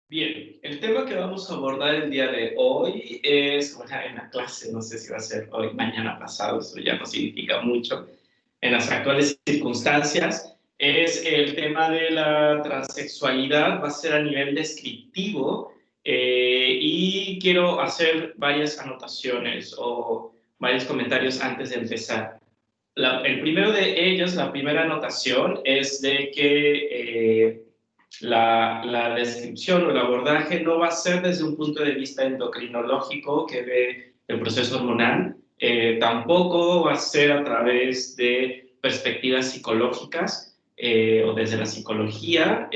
Bien, el tema que vamos a abordar el día de hoy es, bueno, en la clase, no sé si va a ser hoy, mañana, pasado, eso ya no significa mucho, en las actuales circunstancias, es el tema de la transexualidad, va a ser a nivel descriptivo y quiero hacer varias anotaciones o varios comentarios antes de empezar. El primero de ellos, la primera anotación, es de que la descripción o el abordaje no va a ser desde un punto de vista endocrinológico que ve el proceso hormonal, tampoco va a ser a través de perspectivas psicológicas o desde la psicología,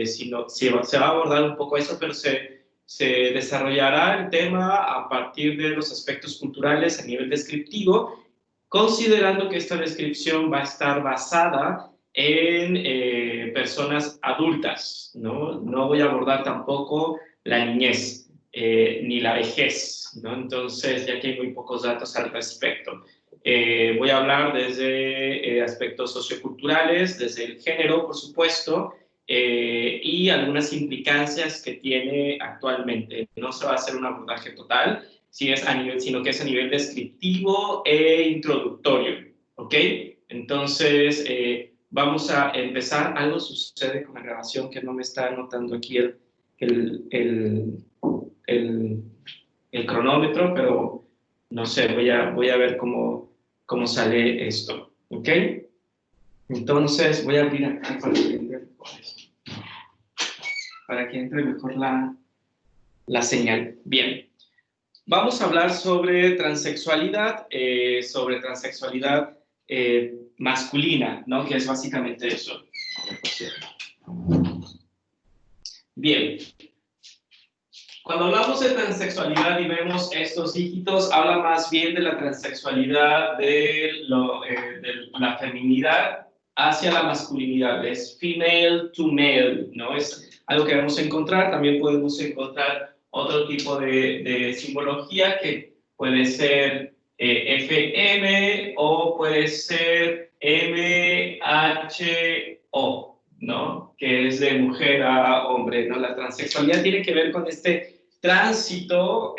sino se va a abordar un poco eso, pero se desarrollará el tema a partir de los aspectos culturales a nivel descriptivo, considerando que esta descripción va a estar basada en personas adultas, ¿no? No voy a abordar tampoco la niñez ni la vejez, ¿no? Entonces, ya que hay muy pocos datos al respecto. Voy a hablar desde aspectos socioculturales, desde el género, por supuesto, y algunas implicancias que tiene actualmente. No se va a hacer un abordaje total, sino que es a nivel descriptivo e introductorio, ¿ok? Entonces, vamos a empezar. Algo sucede con la grabación que no me está anotando aquí el, el, el, el cronómetro, pero no sé, voy a ver cómo sale esto, ¿ok? Entonces, voy a abrir acá para que entre mejor la señal. Bien. Vamos a hablar sobre transexualidad masculina, ¿no? Que es básicamente eso. Bien. Cuando hablamos de transexualidad y vemos estos dígitos, habla más bien de la transexualidad de la feminidad hacia la masculinidad. Es female to male, ¿no? Es algo que vamos a encontrar. También podemos encontrar otro tipo de simbología que puede ser FM o puede ser MHO, ¿no? Que es de mujer a hombre, ¿no? La transexualidad tiene que ver con este tránsito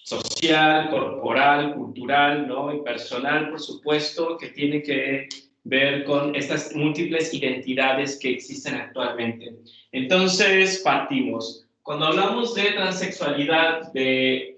social, corporal, cultural, ¿no? Y personal, por supuesto, que tiene que ver con estas múltiples identidades que existen actualmente. Entonces, partimos. Cuando hablamos de transexualidad, de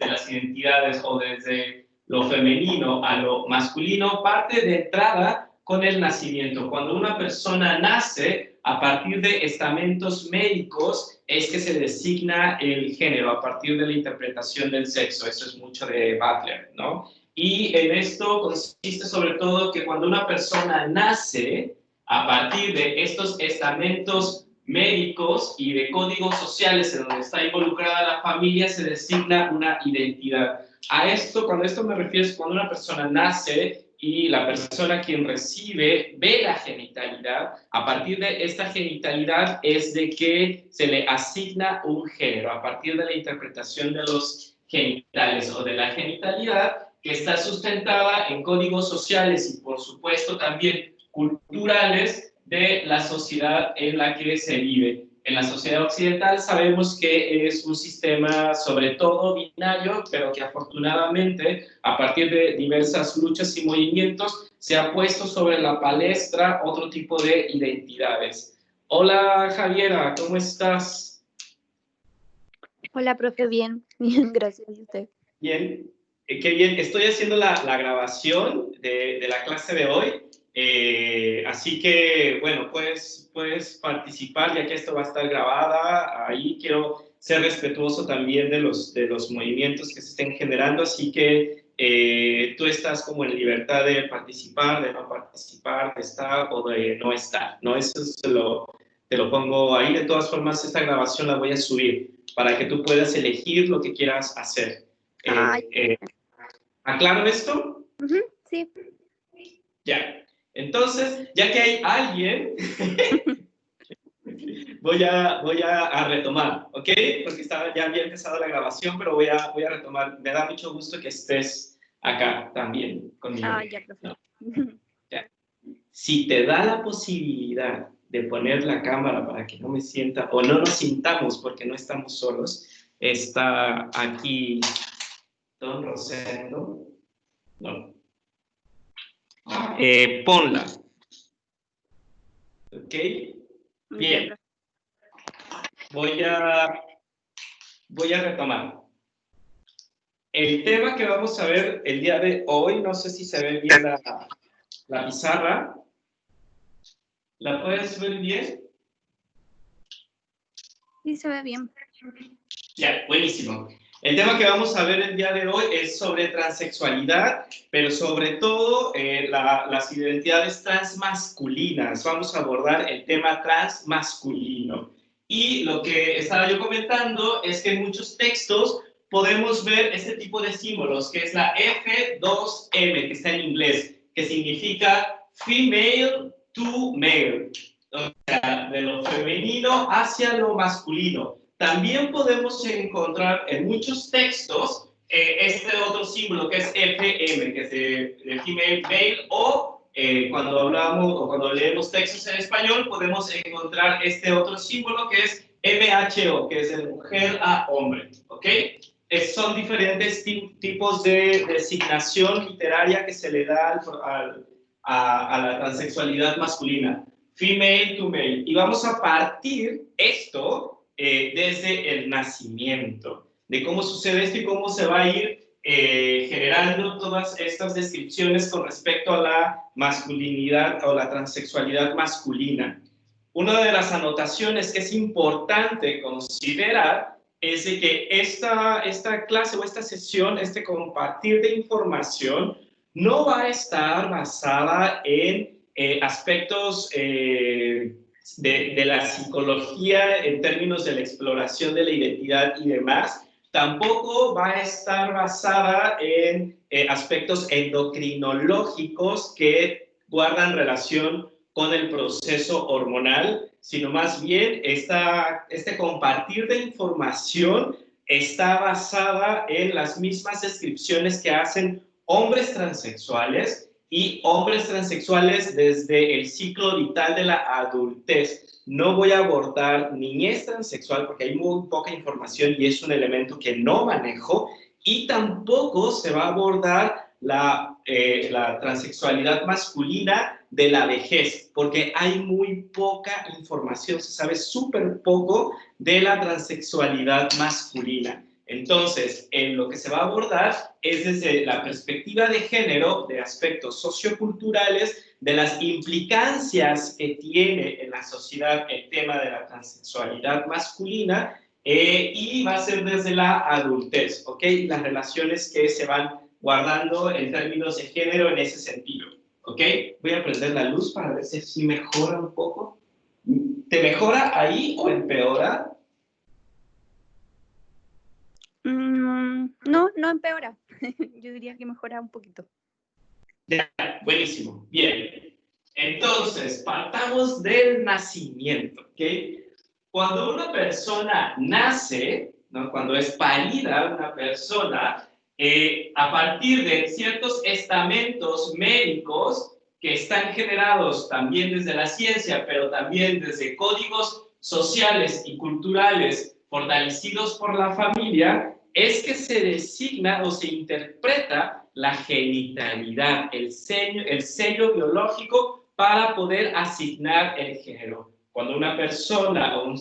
las identidades o desde lo femenino a lo masculino, parte de entrada con el nacimiento. Cuando una persona nace, a partir de estamentos médicos es que se designa el género, a partir de la interpretación del sexo. Eso es mucho de Butler, ¿no? Y en esto consiste sobre todo que cuando una persona nace, a partir de estos estamentos médicos y de códigos sociales en donde está involucrada la familia, se designa una identidad. Cuando esto me refiero, es cuando una persona nace y la persona quien recibe ve la genitalidad, a partir de esta genitalidad es de que se le asigna un género, a partir de la interpretación de los genitales o de la genitalidad, que está sustentada en códigos sociales y por supuesto también culturales de la sociedad en la que se vive. En la sociedad occidental sabemos que es un sistema sobre todo binario, pero que afortunadamente a partir de diversas luchas y movimientos se ha puesto sobre la palestra otro tipo de identidades. Hola Javiera, ¿cómo estás? Hola, profe, bien, bien, gracias a usted. Bien, qué bien. Estoy haciendo la grabación de la clase de hoy, así que, bueno, puedes participar ya que esto va a estar grabada. Ahí quiero ser respetuoso también de los movimientos que se estén generando, así que tú estás como en libertad de participar, de no participar, de estar o de no estar, ¿no? Eso te lo pongo ahí. De todas formas, esta grabación la voy a subir para que tú puedas elegir lo que quieras hacer. ¿Aclaro esto? Sí. Ya. Entonces, ya que hay alguien, voy a retomar, ¿ok? Porque ya había empezado la grabación, pero voy a retomar. Me da mucho gusto que estés acá también conmigo. Ya, profe. ¿No? Ya. Si te da la posibilidad de poner la cámara para que no me sienta, o no nos sintamos porque no estamos solos. Está aquí Don Rosendo. No. Ponla. ¿Ok? Bien. Voy a retomar. El tema que vamos a ver el día de hoy, no sé si se ve bien la pizarra. ¿La puedes ver bien? Sí, se ve bien. Ya, buenísimo. El tema que vamos a ver el día de hoy es sobre transexualidad, pero sobre todo las identidades transmasculinas. Vamos a abordar el tema transmasculino. Y lo que estaba yo comentando es que en muchos textos podemos ver este tipo de símbolos, que es la F2M, que está en inglés, que significa female to male, o sea, de lo femenino hacia lo masculino. También podemos encontrar en muchos textos este otro símbolo que es FM, que es de female male, o cuando hablamos o cuando leemos textos en español podemos encontrar este otro símbolo que es MHO, que es de mujer a hombre, ¿ok? Son diferentes tipos de designación literaria que se le da a la transexualidad masculina, female to male, y vamos a partir esto desde el nacimiento, de cómo sucede esto y cómo se va a ir generando todas estas descripciones con respecto a la masculinidad o la transexualidad masculina. Una de las anotaciones que es importante considerar es de que esta clase o esta sesión, este compartir de información, no va a estar basada en aspectos de la psicología en términos de la exploración de la identidad y demás. Tampoco va a estar basada en aspectos endocrinológicos que guardan relación con el proceso hormonal, sino más bien este compartir de información está basada en las mismas descripciones que hacen hombres transexuales y hombres transexuales desde el ciclo vital de la adultez. No voy a abordar niñez transexual porque hay muy poca información y es un elemento que no manejo, y tampoco se va a abordar la transexualidad masculina de la vejez, porque hay muy poca información, se sabe súper poco de la transexualidad masculina. Entonces, en lo que se va a abordar es desde la perspectiva de género, de aspectos socioculturales, de las implicancias que tiene en la sociedad el tema de la transexualidad masculina, y va a ser desde la adultez, ¿ok? Las relaciones que se van guardando en términos de género en ese sentido, ¿ok? Voy a prender la luz para ver si mejora un poco. ¿Te mejora ahí o empeora? No, no empeora. Yo diría que mejora un poquito. Ya, buenísimo, bien. Entonces, partamos del nacimiento, ¿ok? Cuando una persona nace, ¿no? Cuando es parida una persona, a partir de ciertos estamentos médicos que están generados también desde la ciencia, pero también desde códigos sociales y culturales fortalecidos por la familia, es que se designa o se interpreta la genitalidad, el sello biológico para poder asignar el género. Cuando una persona o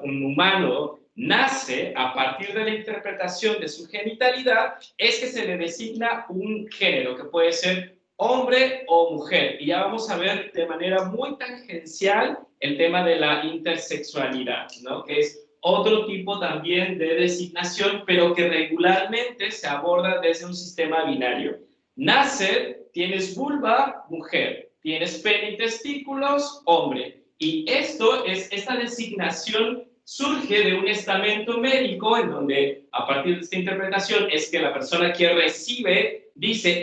un humano nace, a partir de la interpretación de su genitalidad, es que se le designa un género, que puede ser hombre o mujer. Y ya vamos a ver de manera muy tangencial el tema de la intersexualidad, ¿no? Que es otro tipo también de designación, pero que regularmente se aborda desde un sistema binario. Nace, tienes vulva, mujer, tienes pene y testículos, hombre. Y esta designación surge de un estamento médico en donde, a partir de esta interpretación, es que la persona que recibe dice,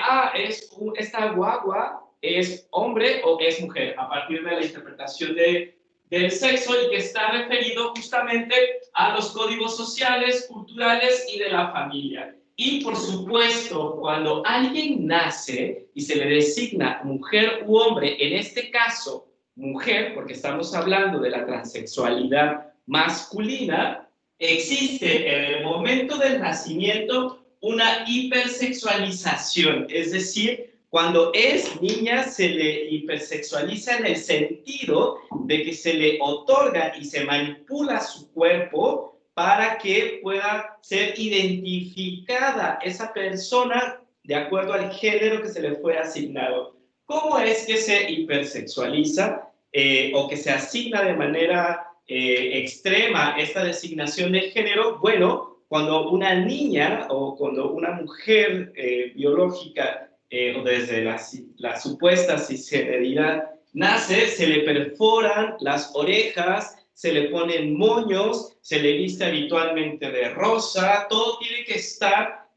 esta guagua es hombre o es mujer, a partir de la interpretación del sexo, y que está referido justamente a los códigos sociales, culturales y de la familia. Y por supuesto, cuando alguien nace y se le designa mujer u hombre, en este caso mujer, porque estamos hablando de la transexualidad masculina, existe en el momento del nacimiento una hipersexualización, es decir, cuando es niña se le hipersexualiza en el sentido de que se le otorga y se manipula su cuerpo para que pueda ser identificada esa persona de acuerdo al género que se le fue asignado. ¿Cómo es que se hipersexualiza o que se asigna de manera extrema esta designación de género? Bueno, cuando una niña o cuando una mujer biológica o desde la supuesta cisgeneridad nace, se le perforan las orejas, se le ponen moños, se le viste habitualmente de rosa, todo tiene que estar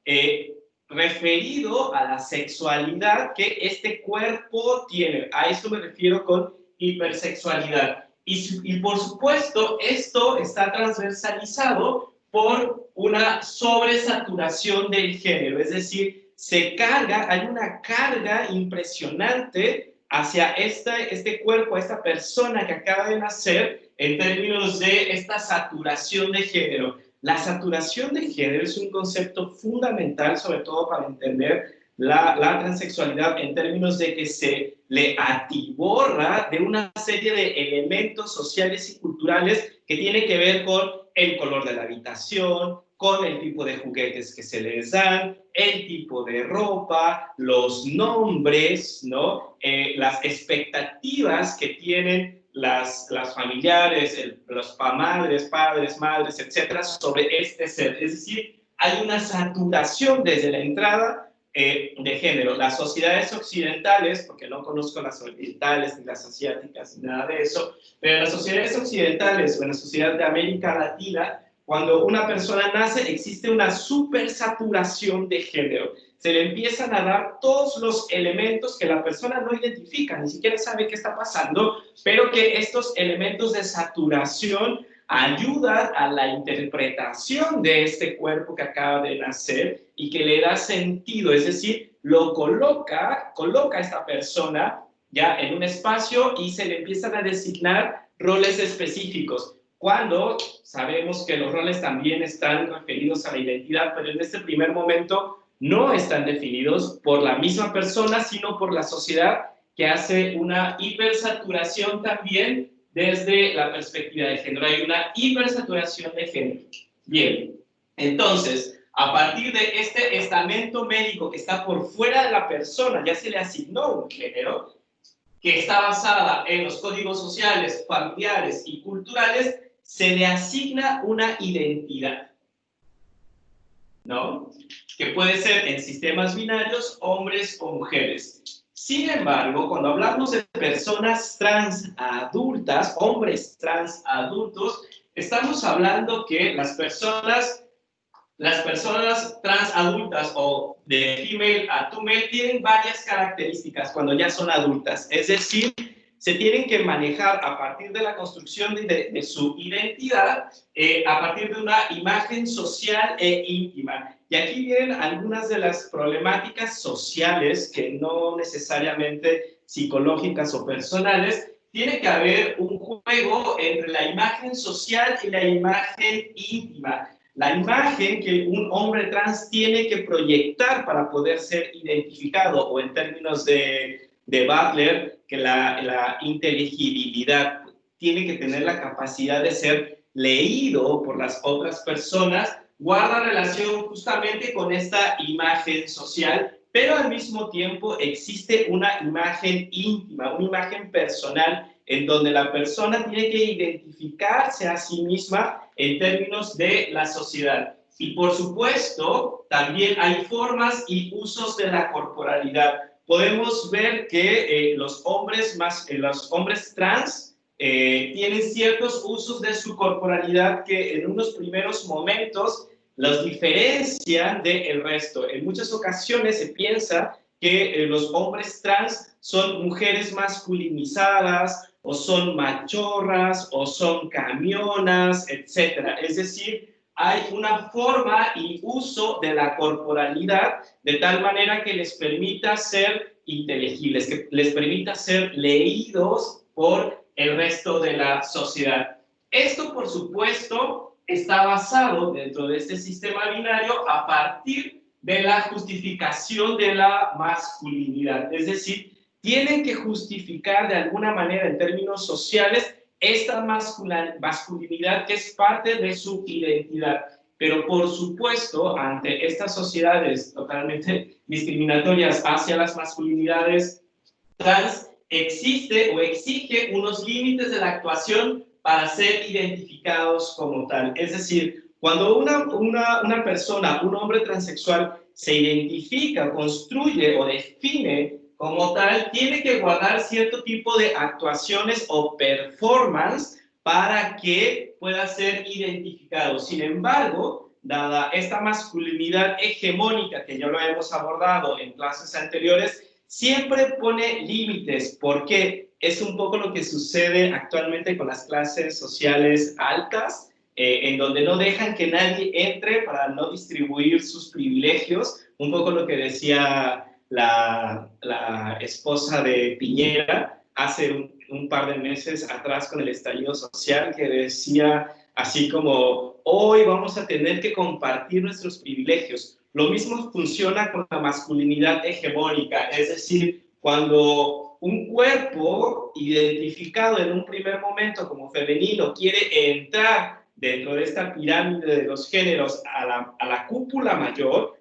referido a la sexualidad que este cuerpo tiene. A eso me refiero con hipersexualidad. Y por supuesto, esto está transversalizado por una sobresaturación del género, es decir, se carga, hay una carga impresionante hacia este cuerpo, a esta persona que acaba de nacer, en términos de esta saturación de género. La saturación de género es un concepto fundamental, sobre todo para entender la transexualidad, en términos de que se le atiborra de una serie de elementos sociales y culturales que tienen que ver con el color de la habitación, con el tipo de juguetes que se les dan, el tipo de ropa, los nombres, ¿no? Las expectativas que tienen las familiares, los madres, padres, madres, etcétera, sobre este ser. Es decir, hay una saturación desde la entrada de género. Las sociedades occidentales, porque no conozco las orientales ni las asiáticas ni nada de eso, pero en las sociedades occidentales o en la sociedad de América Latina, cuando una persona nace, existe una supersaturación de género. Se le empiezan a dar todos los elementos que la persona no identifica, ni siquiera sabe qué está pasando, pero que estos elementos de saturación ayudan a la interpretación de este cuerpo que acaba de nacer y que le da sentido, es decir, lo coloca a esta persona ya en un espacio y se le empiezan a designar roles específicos. Cuando sabemos que los roles también están referidos a la identidad, pero en este primer momento no están definidos por la misma persona, sino por la sociedad, que hace una hipersaturación también desde la perspectiva de género. Hay una hipersaturación de género. Bien, entonces, a partir de este estamento médico que está por fuera de la persona, ya se le asignó un género, que está basada en los códigos sociales, familiares y culturales, se le asigna una identidad, ¿no? Que puede ser en sistemas binarios, hombres o mujeres. Sin embargo, cuando hablamos de personas trans adultas, hombres trans adultos, estamos hablando que las personas trans adultas o de female a to male tienen varias características cuando ya son adultas. Es decir, se tienen que manejar a partir de la construcción de su identidad, a partir de una imagen social e íntima. Y aquí vienen algunas de las problemáticas sociales que no necesariamente psicológicas o personales. Tiene que haber un juego entre la imagen social y la imagen íntima. La imagen que un hombre trans tiene que proyectar para poder ser identificado, o en términos de Butler, que la inteligibilidad tiene que tener la capacidad de ser leído por las otras personas, guarda relación justamente con esta imagen social, pero al mismo tiempo existe una imagen íntima, una imagen personal, en donde la persona tiene que identificarse a sí misma en términos de la sociedad. Y por supuesto, también hay formas y usos de la corporalidad. Podemos ver que los hombres trans tienen ciertos usos de su corporalidad que en unos primeros momentos los diferencian del resto. En muchas ocasiones se piensa que los hombres trans son mujeres masculinizadas, o son machorras, o son camionas, etc. Es decir, hay una forma y uso de la corporalidad de tal manera que les permita ser inteligibles, que les permita ser leídos por el resto de la sociedad. Esto, por supuesto, está basado dentro de este sistema binario a partir de la justificación de la masculinidad. Es decir, tienen que justificar de alguna manera en términos sociales esta masculinidad que es parte de su identidad. Pero por supuesto, ante estas sociedades totalmente discriminatorias hacia las masculinidades trans, existe o exige unos límites de la actuación para ser identificados como tal. Es decir, cuando una persona, un hombre transexual, se identifica, construye o define como tal, tiene que guardar cierto tipo de actuaciones o performance para que pueda ser identificado. Sin embargo, dada esta masculinidad hegemónica que ya lo hemos abordado en clases anteriores, siempre pone límites, porque es un poco lo que sucede actualmente con las clases sociales altas, en donde no dejan que nadie entre para no distribuir sus privilegios, un poco lo que decía la esposa de Piñera hace un par de meses atrás con el estallido social, que decía así como, hoy vamos a tener que compartir nuestros privilegios. Lo mismo funciona con la masculinidad hegemónica, es decir, cuando un cuerpo identificado en un primer momento como femenino quiere entrar dentro de esta pirámide de los géneros a la cúpula mayor,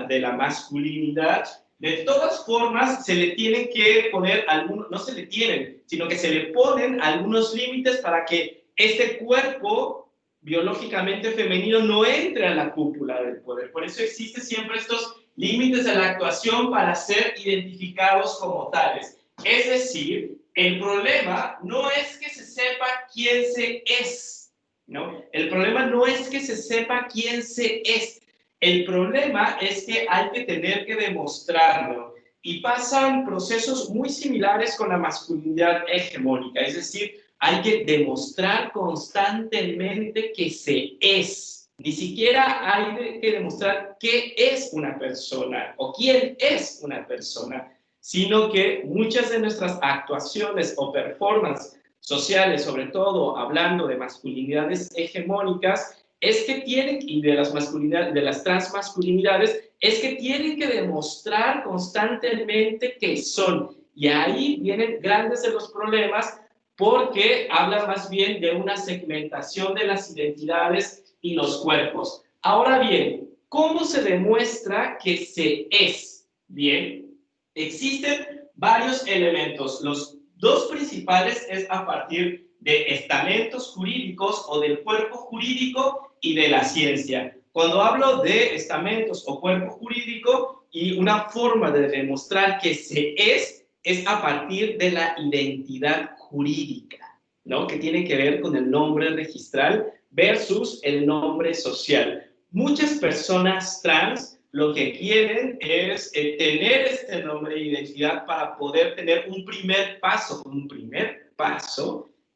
de la masculinidad, de todas formas se le tienen que poner algunos, no se le tienen, sino que se le ponen algunos límites para que este cuerpo biológicamente femenino no entre a la cúpula del poder. Por eso existen siempre estos límites de la actuación para ser identificados como tales. Es decir, el problema no es que se sepa quién se es, ¿no? El problema no es que se sepa quién se es. El problema es que hay que tener que demostrarlo. Y pasan procesos muy similares con la masculinidad hegemónica. Es decir, hay que demostrar constantemente que se es. Ni siquiera hay que demostrar qué es una persona o quién es una persona, sino que muchas de nuestras actuaciones o performances sociales, sobre todo hablando de masculinidades hegemónicas, es que tienen, y de las masculinidades, de las transmasculinidades, es que tienen que demostrar constantemente que son. Y ahí vienen grandes de los problemas, porque habla más bien de una segmentación de las identidades y los cuerpos. Ahora bien, ¿cómo se demuestra que se es? Bien, existen varios elementos. Los dos principales es a partir de estamentos jurídicos o del cuerpo jurídico y de la ciencia. Cuando hablo de estamentos o cuerpo jurídico, y una forma de demostrar que se es a partir de la identidad jurídica, ¿no? Que tiene que ver con el nombre registral versus el nombre social. Muchas personas trans lo que quieren es tener este nombre de identidad para poder tener un primer paso,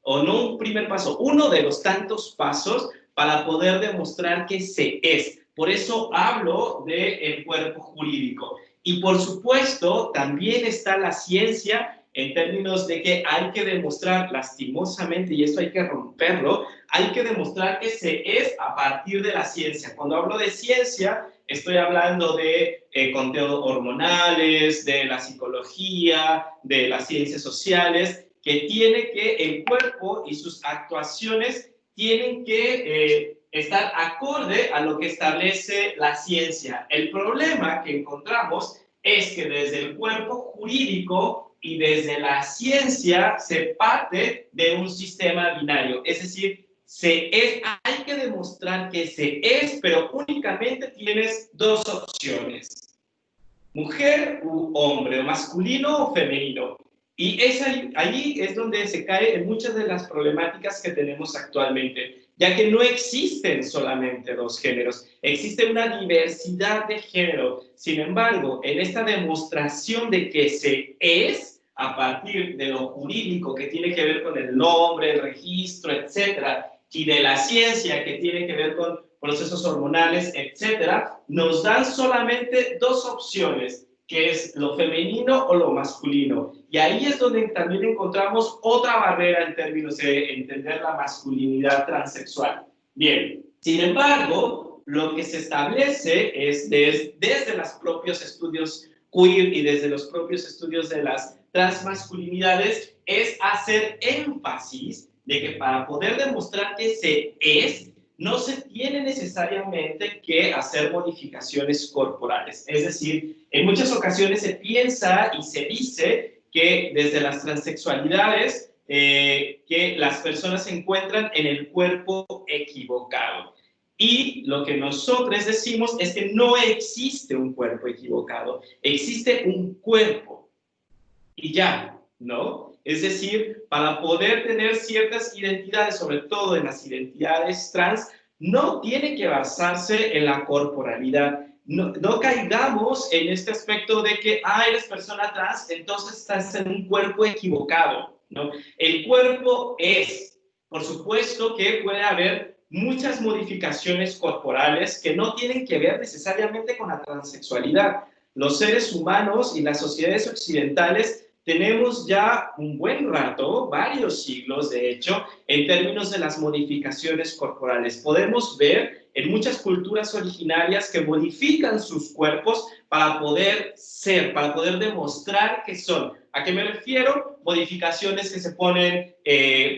o no un primer paso, uno de los tantos pasos para poder demostrar que se es. Por eso hablo del cuerpo jurídico. Y por supuesto, también está la ciencia en términos de que hay que demostrar lastimosamente, y esto hay que romperlo, hay que demostrar que se es a partir de la ciencia. Cuando hablo de ciencia, estoy hablando de conteos hormonales, de la psicología, de las ciencias sociales, que tiene que el cuerpo y sus actuaciones tienen que estar acorde a lo que establece la ciencia. El problema que encontramos es que desde el cuerpo jurídico y desde la ciencia se parte de un sistema binario. Es decir, hay que demostrar que se es, pero únicamente tienes dos opciones: mujer u hombre, masculino o femenino. Y allí es donde se cae en muchas de las problemáticas que tenemos actualmente, ya que no existen solamente dos géneros, existe una diversidad de género. Sin embargo, en esta demostración de que se es, a partir de lo jurídico que tiene que ver con el nombre, el registro, etcétera, y de la ciencia que tiene que ver con procesos hormonales, etcétera, nos dan solamente dos opciones: que es lo femenino o lo masculino. Y ahí es donde también encontramos otra barrera en términos de entender la masculinidad transexual. Bien, sin embargo, lo que se establece es desde los propios estudios queer y desde los propios estudios de las transmasculinidades es hacer énfasis de que para poder demostrar que se es, no se tiene necesariamente que hacer modificaciones corporales. Es decir, en muchas ocasiones se piensa y se dice que desde las transexualidades que las personas se encuentran en el cuerpo equivocado. Y lo que nosotros decimos es que no existe un cuerpo equivocado, existe un cuerpo y ya, ¿no? Es decir, para poder tener ciertas identidades, sobre todo en las identidades trans, no tiene que basarse en la corporalidad. No caigamos en este aspecto de que, eres persona trans, entonces estás en un cuerpo equivocado, ¿no? El cuerpo es, por supuesto que puede haber muchas modificaciones corporales que no tienen que ver necesariamente con la transexualidad. Los seres humanos y las sociedades occidentales tenemos ya un buen rato, varios siglos de hecho, en términos de las modificaciones corporales. Podemos ver en muchas culturas originarias que modifican sus cuerpos para poder ser, para poder demostrar que son. ¿A qué me refiero? Modificaciones que se ponen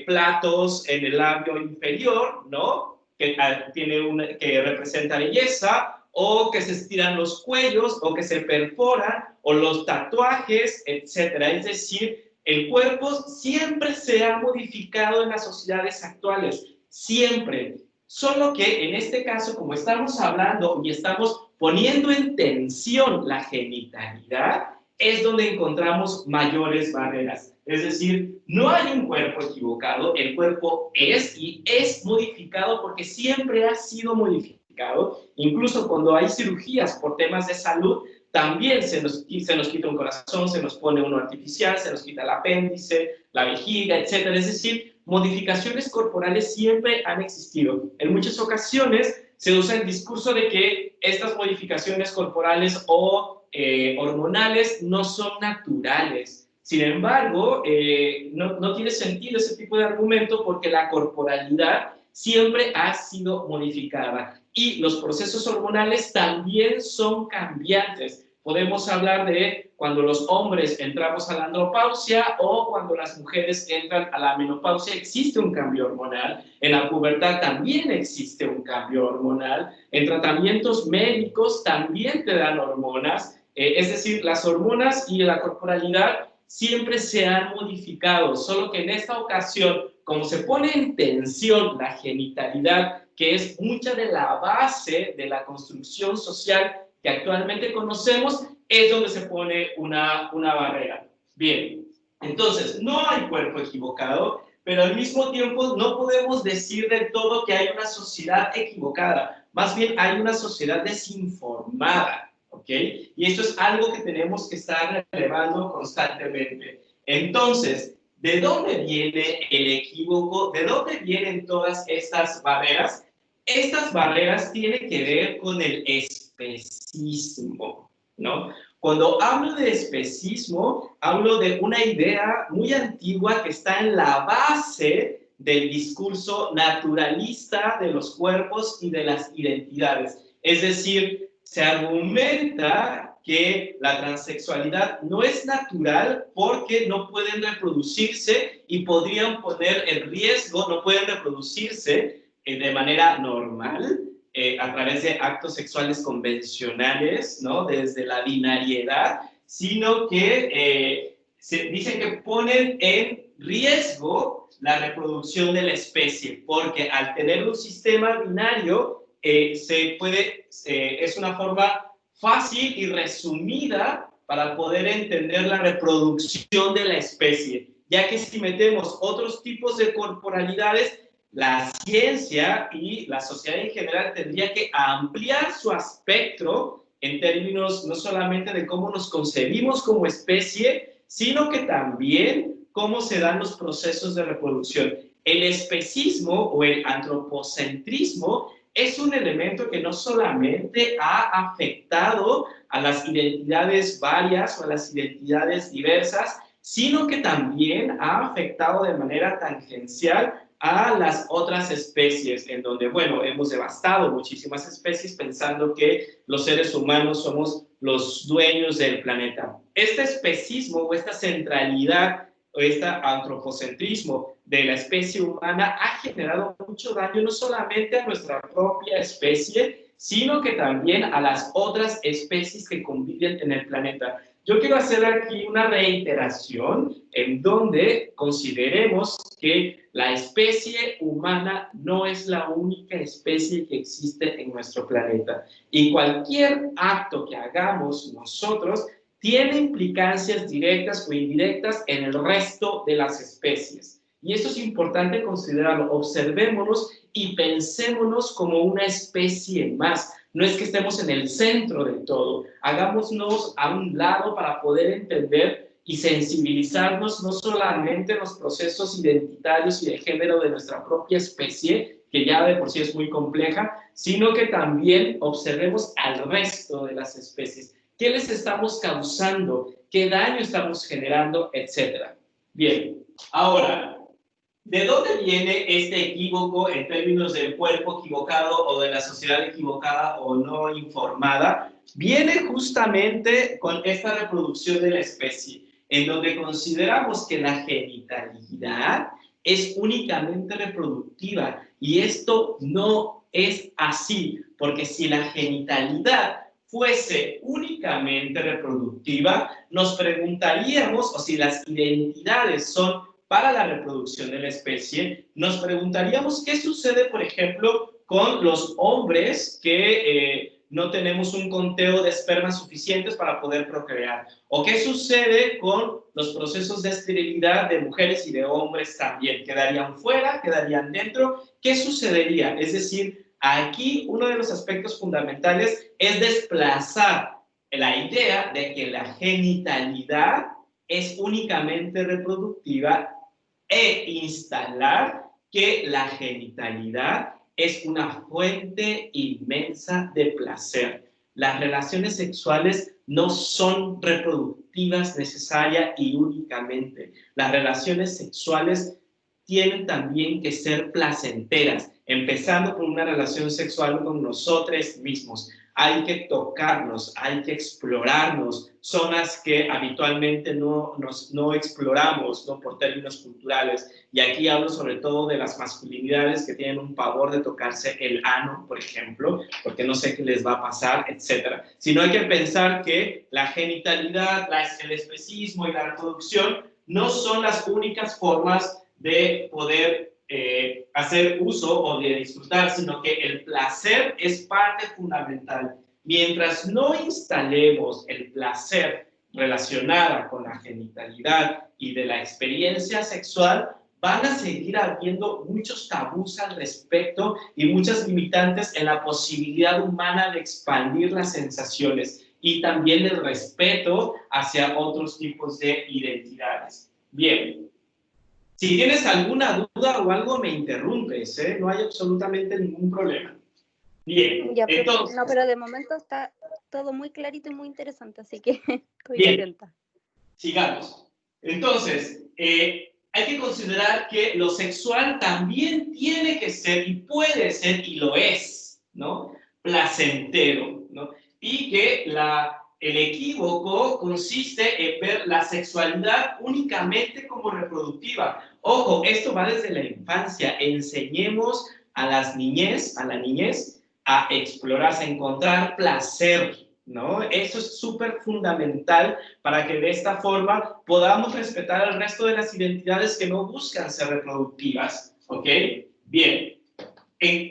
platos en el labio inferior, ¿no? Que representa belleza, o que se estiran los cuellos, o que se perforan, o los tatuajes, etcétera. Es decir, el cuerpo siempre se ha modificado en las sociedades actuales, siempre. Solo que en este caso, como estamos hablando y estamos poniendo en tensión la genitalidad, es donde encontramos mayores barreras. Es decir, no hay un cuerpo equivocado, el cuerpo es y es modificado porque siempre ha sido modificado. Incluso cuando hay cirugías por temas de salud, también se nos quita un corazón, se nos pone uno artificial, se nos quita el apéndice, la vejiga, etc. Es decir, modificaciones corporales siempre han existido. En muchas ocasiones se usa el discurso de que estas modificaciones corporales o hormonales no son naturales. Sin embargo, no tiene sentido ese tipo de argumento porque la corporalidad siempre ha sido modificada y los procesos hormonales también son cambiantes. Podemos hablar de cuando los hombres entramos a la andropausia o cuando las mujeres entran a la menopausia, existe un cambio hormonal. En la pubertad también existe un cambio hormonal. En tratamientos médicos también te dan hormonas. Es decir, las hormonas y la corporalidad siempre se han modificado, solo que en esta ocasión, como se pone en tensión la genitalidad, que es mucha de la base de la construcción social que actualmente conocemos, es donde se pone una barrera. Bien, entonces, no hay cuerpo equivocado, pero al mismo tiempo no podemos decir del todo que hay una sociedad equivocada, más bien hay una sociedad desinformada. ¿Ok? Y esto es algo que tenemos que estar relevando constantemente. Entonces, ¿de dónde viene el equívoco? ¿De dónde vienen todas estas barreras? Estas barreras tienen que ver con el especismo, ¿no? Cuando hablo de especismo, hablo de una idea muy antigua que está en la base del discurso naturalista de los cuerpos y de las identidades. Es decir, se argumenta que la transexualidad no es natural porque no pueden reproducirse y podrían poner en riesgo, no pueden reproducirse de manera normal a través de actos sexuales convencionales, ¿no? Desde la binariedad, sino que se dice que ponen en riesgo la reproducción de la especie, porque al tener un sistema binario, es una forma fácil y resumida para poder entender la reproducción de la especie, ya que si metemos otros tipos de corporalidades, la ciencia y la sociedad en general tendría que ampliar su espectro en términos no solamente de cómo nos concebimos como especie, sino que también cómo se dan los procesos de reproducción. El especismo o el antropocentrismo es un elemento que no solamente ha afectado a las identidades varias o a las identidades diversas, sino que también ha afectado de manera tangencial a las otras especies, en donde, bueno, hemos devastado muchísimas especies pensando que los seres humanos somos los dueños del planeta. Este especismo o esta centralidad o este antropocentrismo de la especie humana ha generado mucho daño no solamente a nuestra propia especie, sino que también a las otras especies que conviven en el planeta. Yo quiero hacer aquí una reiteración en donde consideremos que la especie humana no es la única especie que existe en nuestro planeta. Y cualquier acto que hagamos nosotros tiene implicancias directas o indirectas en el resto de las especies. Y esto es importante considerarlo. Observémonos y pensémonos como una especie más. No es que estemos en el centro de todo. Hagámonos a un lado para poder entender y sensibilizarnos no solamente en los procesos identitarios y de género de nuestra propia especie, que ya de por sí es muy compleja, sino que también observemos al resto de las especies. ¿Qué les estamos causando? ¿Qué daño estamos generando? Etcétera. Bien, ahora, ¿de dónde viene este equívoco en términos del cuerpo equivocado o de la sociedad equivocada o no informada? Viene justamente con esta reproducción de la especie, en donde consideramos que la genitalidad es únicamente reproductiva, y esto no es así, porque si la genitalidad fuese únicamente reproductiva, nos preguntaríamos, o si las identidades son para la reproducción de la especie, nos preguntaríamos qué sucede, por ejemplo, con los hombres que no tenemos un conteo de espermas suficientes para poder procrear, o qué sucede con los procesos de esterilidad de mujeres y de hombres también. ¿Quedarían fuera? ¿Quedarían dentro? ¿Qué sucedería? Es decir, aquí uno de los aspectos fundamentales es desplazar la idea de que la genitalidad es únicamente reproductiva e instalar que la genitalidad es una fuente inmensa de placer. Las relaciones sexuales no son reproductivas necesaria y únicamente. Las relaciones sexuales tienen también que ser placenteras, empezando por una relación sexual con nosotros mismos. Hay que tocarnos, hay que explorarnos, zonas que habitualmente no exploramos, ¿no? Por términos culturales. Y aquí hablo sobre todo de las masculinidades que tienen un pavor de tocarse el ano, por ejemplo, porque no sé qué les va a pasar, etc. Sino hay que pensar que la genitalidad, el especismo y la reproducción no son las únicas formas de poder hacer uso o de disfrutar, sino que el placer es parte fundamental. Mientras no instalemos el placer relacionado con la genitalidad y de la experiencia sexual, van a seguir habiendo muchos tabús al respecto y muchas limitantes en la posibilidad humana de expandir las sensaciones y también el respeto hacia otros tipos de identidades. Bien. Si tienes alguna duda o algo, me interrumpes, ¿eh? No hay absolutamente ningún problema. Bien, Ya, entonces... no, pero de momento está todo muy clarito y muy interesante, así que estoy bien, atenta. Sigamos. Entonces, hay que considerar que lo sexual también tiene que ser, y puede ser, y lo es, ¿no? Placentero, ¿no? Y que el equívoco consiste en ver la sexualidad únicamente como reproductiva. Ojo, esto va desde la infancia. Enseñemos a la niñez, a explorarse, a encontrar placer, ¿no? Eso es súper fundamental para que de esta forma podamos respetar al resto de las identidades que no buscan ser reproductivas, ¿ok? Bien.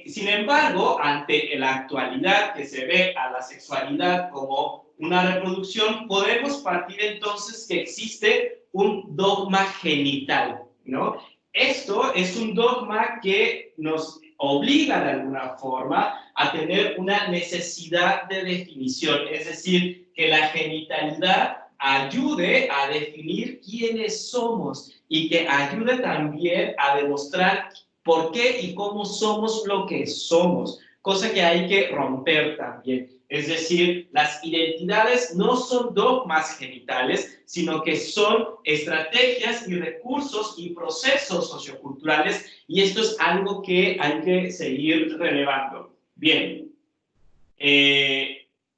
Sin embargo, ante la actualidad que se ve a la sexualidad como una reproducción, podemos partir entonces que existe un dogma genital, ¿no? Esto es un dogma que nos obliga de alguna forma a tener una necesidad de definición, es decir, que la genitalidad ayude a definir quiénes somos y que ayude también a demostrar por qué y cómo somos lo que somos. cosa que hay que romper también. Es decir, las identidades no son dogmas genitales, sino que son estrategias y recursos y procesos socioculturales, y esto es algo que hay que seguir relevando. Bien,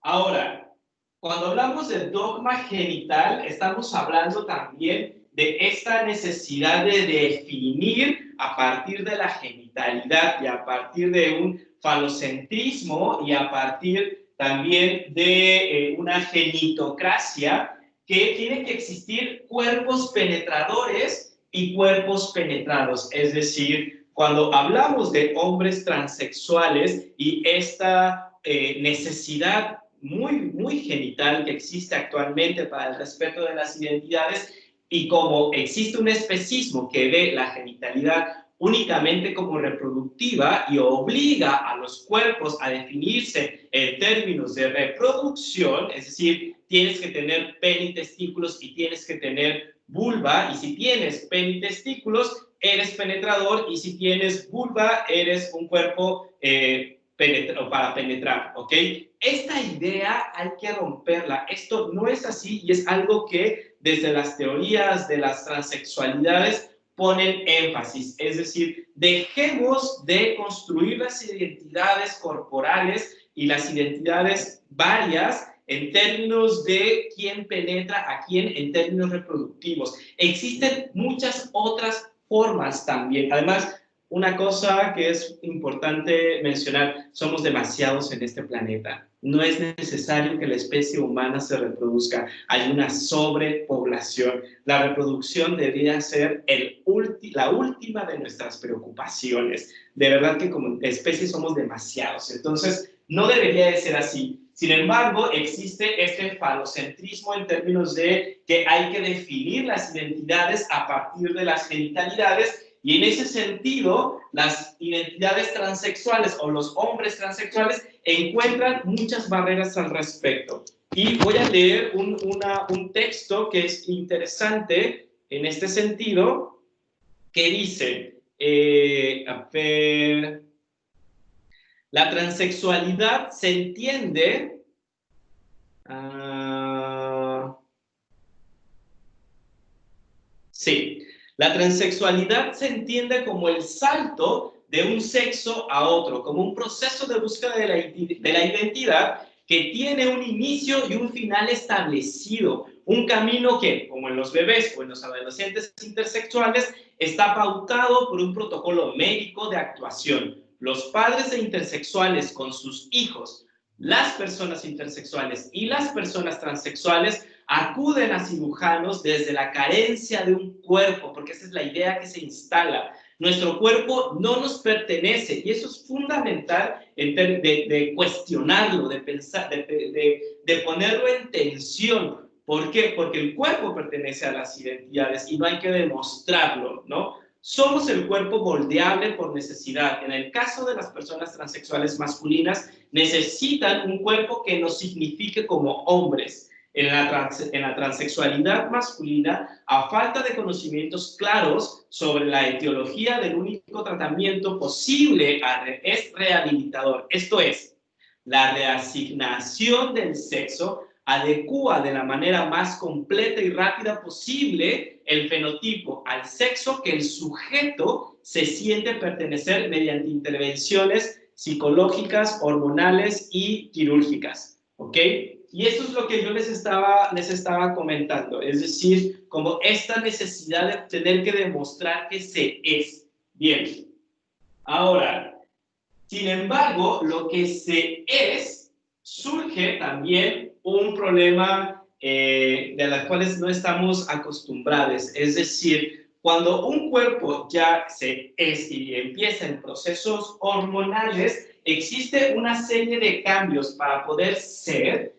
ahora, cuando hablamos de dogma genital, estamos hablando también de esta necesidad de definir a partir de la genitalidad y a partir de un falocentrismo y a partir también de una genitocracia, que tiene que existir cuerpos penetradores y cuerpos penetrados. Es decir, cuando hablamos de hombres transexuales y esta necesidad muy genital que existe actualmente para el respeto de las identidades, y como existe un especismo que ve la genitalidad únicamente como reproductiva y obliga a los cuerpos a definirse en términos de reproducción, es decir, tienes que tener pene y testículos y tienes que tener vulva, y si tienes pene y testículos, eres penetrador, y si tienes vulva, eres un cuerpo para penetrar, ¿ok? Esta idea hay que romperla. Esto no es así y es algo que desde las teorías de las transexualidades ponen énfasis. Es decir, dejemos de construir las identidades corporales y las identidades varias en términos de quién penetra a quién en términos reproductivos. Existen muchas otras formas también. Además, una cosa que es importante mencionar, somos demasiados en este planeta. No es necesario que la especie humana se reproduzca. Hay una sobrepoblación. La reproducción debería ser la última de nuestras preocupaciones. De verdad que como especie somos demasiados. Entonces, no debería de ser así. Sin embargo, existe este falocentrismo en términos de que hay que definir las identidades a partir de las genitalidades. Y en ese sentido, las identidades transexuales o los hombres transexuales encuentran muchas barreras al respecto. Y voy a leer un texto que es interesante en este sentido, que dice, a ver, la transexualidad se entiende... sí. La transexualidad se entiende como el salto de un sexo a otro, como un proceso de búsqueda de la identidad que tiene un inicio y un final establecido. Un camino que, como en los bebés o en los adolescentes intersexuales, está pautado por un protocolo médico de actuación. Los padres de intersexuales con sus hijos, las personas intersexuales y las personas transexuales acuden a cirujanos desde la carencia de un cuerpo, porque esa es la idea que se instala. Nuestro cuerpo no nos pertenece y eso es fundamental de cuestionarlo, de pensar, de ponerlo en tensión. ¿Por qué? Porque el cuerpo pertenece a las identidades y no hay que demostrarlo, ¿no? Somos el cuerpo moldeable por necesidad. En el caso de las personas transexuales masculinas, necesitan un cuerpo que nos signifique como hombres. En la transexualidad masculina, a falta de conocimientos claros sobre la etiología del único tratamiento posible es rehabilitador. Esto es, la reasignación del sexo adecúa de la manera más completa y rápida posible el fenotipo al sexo que el sujeto se siente pertenecer mediante intervenciones psicológicas, hormonales y quirúrgicas. ¿Ok? Y esto es lo que yo les estaba comentando, es decir, como esta necesidad de tener que demostrar que se es. Bien, ahora, sin embargo, lo que se es, surge también un problema de los cuales no estamos acostumbrados, es decir, cuando un cuerpo ya se es y empieza en procesos hormonales, existe una serie de cambios para poder ser.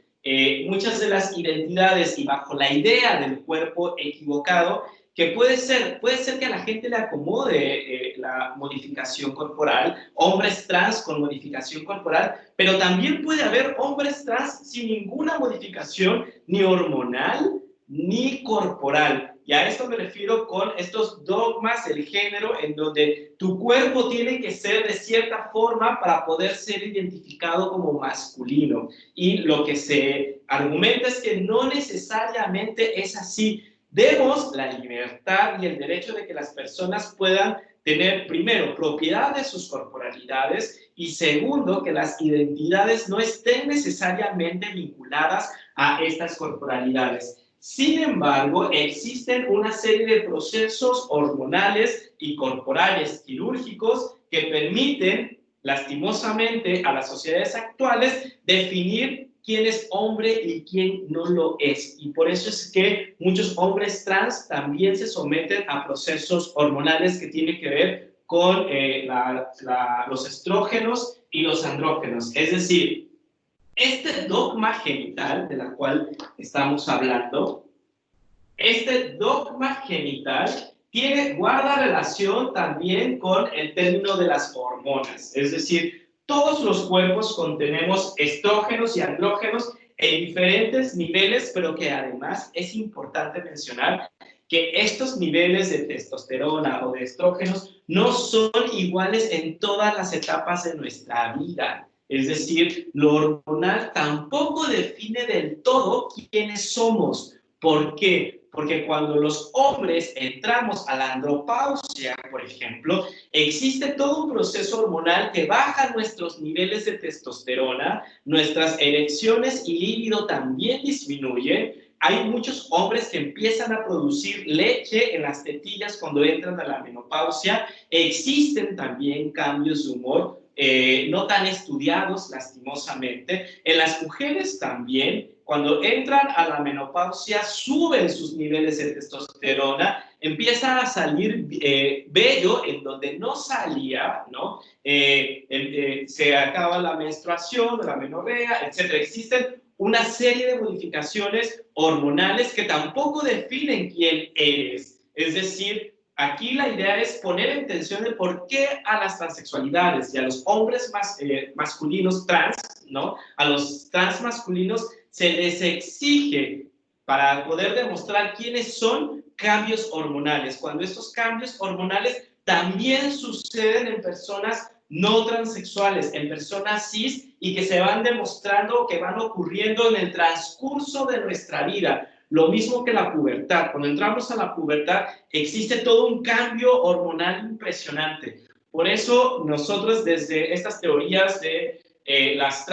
Muchas de las identidades y bajo la idea del cuerpo equivocado, que puede ser que a la gente le acomode la modificación corporal, hombres trans con modificación corporal, pero también puede haber hombres trans sin ninguna modificación, ni hormonal, ni corporal. Y a esto me refiero con estos dogmas del género en donde tu cuerpo tiene que ser de cierta forma para poder ser identificado como masculino. Y lo que se argumenta es que no necesariamente es así. Demos la libertad y el derecho de que las personas puedan tener, primero, propiedad de sus corporalidades y segundo, que las identidades no estén necesariamente vinculadas a estas corporalidades. Sin embargo, existen una serie de procesos hormonales y corporales quirúrgicos que permiten, lastimosamente, a las sociedades actuales definir quién es hombre y quién no lo es. Y por eso es que muchos hombres trans también se someten a procesos hormonales que tienen que ver con los estrógenos y los andrógenos. Es decir, este dogma genital de la cual estamos hablando, este dogma genital guarda relación también con el término de las hormonas. Es decir, todos los cuerpos contenemos estrógenos y andrógenos en diferentes niveles, pero que además es importante mencionar que estos niveles de testosterona o de estrógenos no son iguales en todas las etapas de nuestra vida. Es decir, lo hormonal tampoco define del todo quiénes somos. ¿Por qué? Porque cuando los hombres entramos a la andropausia, por ejemplo, existe todo un proceso hormonal que baja nuestros niveles de testosterona, nuestras erecciones y líbido también disminuyen. Hay muchos hombres que empiezan a producir leche en las tetillas cuando entran a la menopausia. Existen también cambios de humor, no tan estudiados, lastimosamente. En las mujeres también, cuando entran a la menopausia, suben sus niveles de testosterona, empieza a salir vello en donde no salía, ¿no? Se acaba la menstruación, la menorrea, etc. Existen una serie de modificaciones hormonales que tampoco definen quién eres. Es decir, aquí la idea es poner en tensión de por qué a las transexualidades y a los hombres masculinos trans, ¿no? A los trans masculinos se les exige, para poder demostrar quiénes son, cambios hormonales, cuando estos cambios hormonales también suceden en personas no transexuales, en personas cis, y que se van demostrando, que van ocurriendo en el transcurso de nuestra vida. Lo mismo que la pubertad. Cuando entramos a la pubertad, existe todo un cambio hormonal impresionante. Por eso nosotros desde estas teorías de las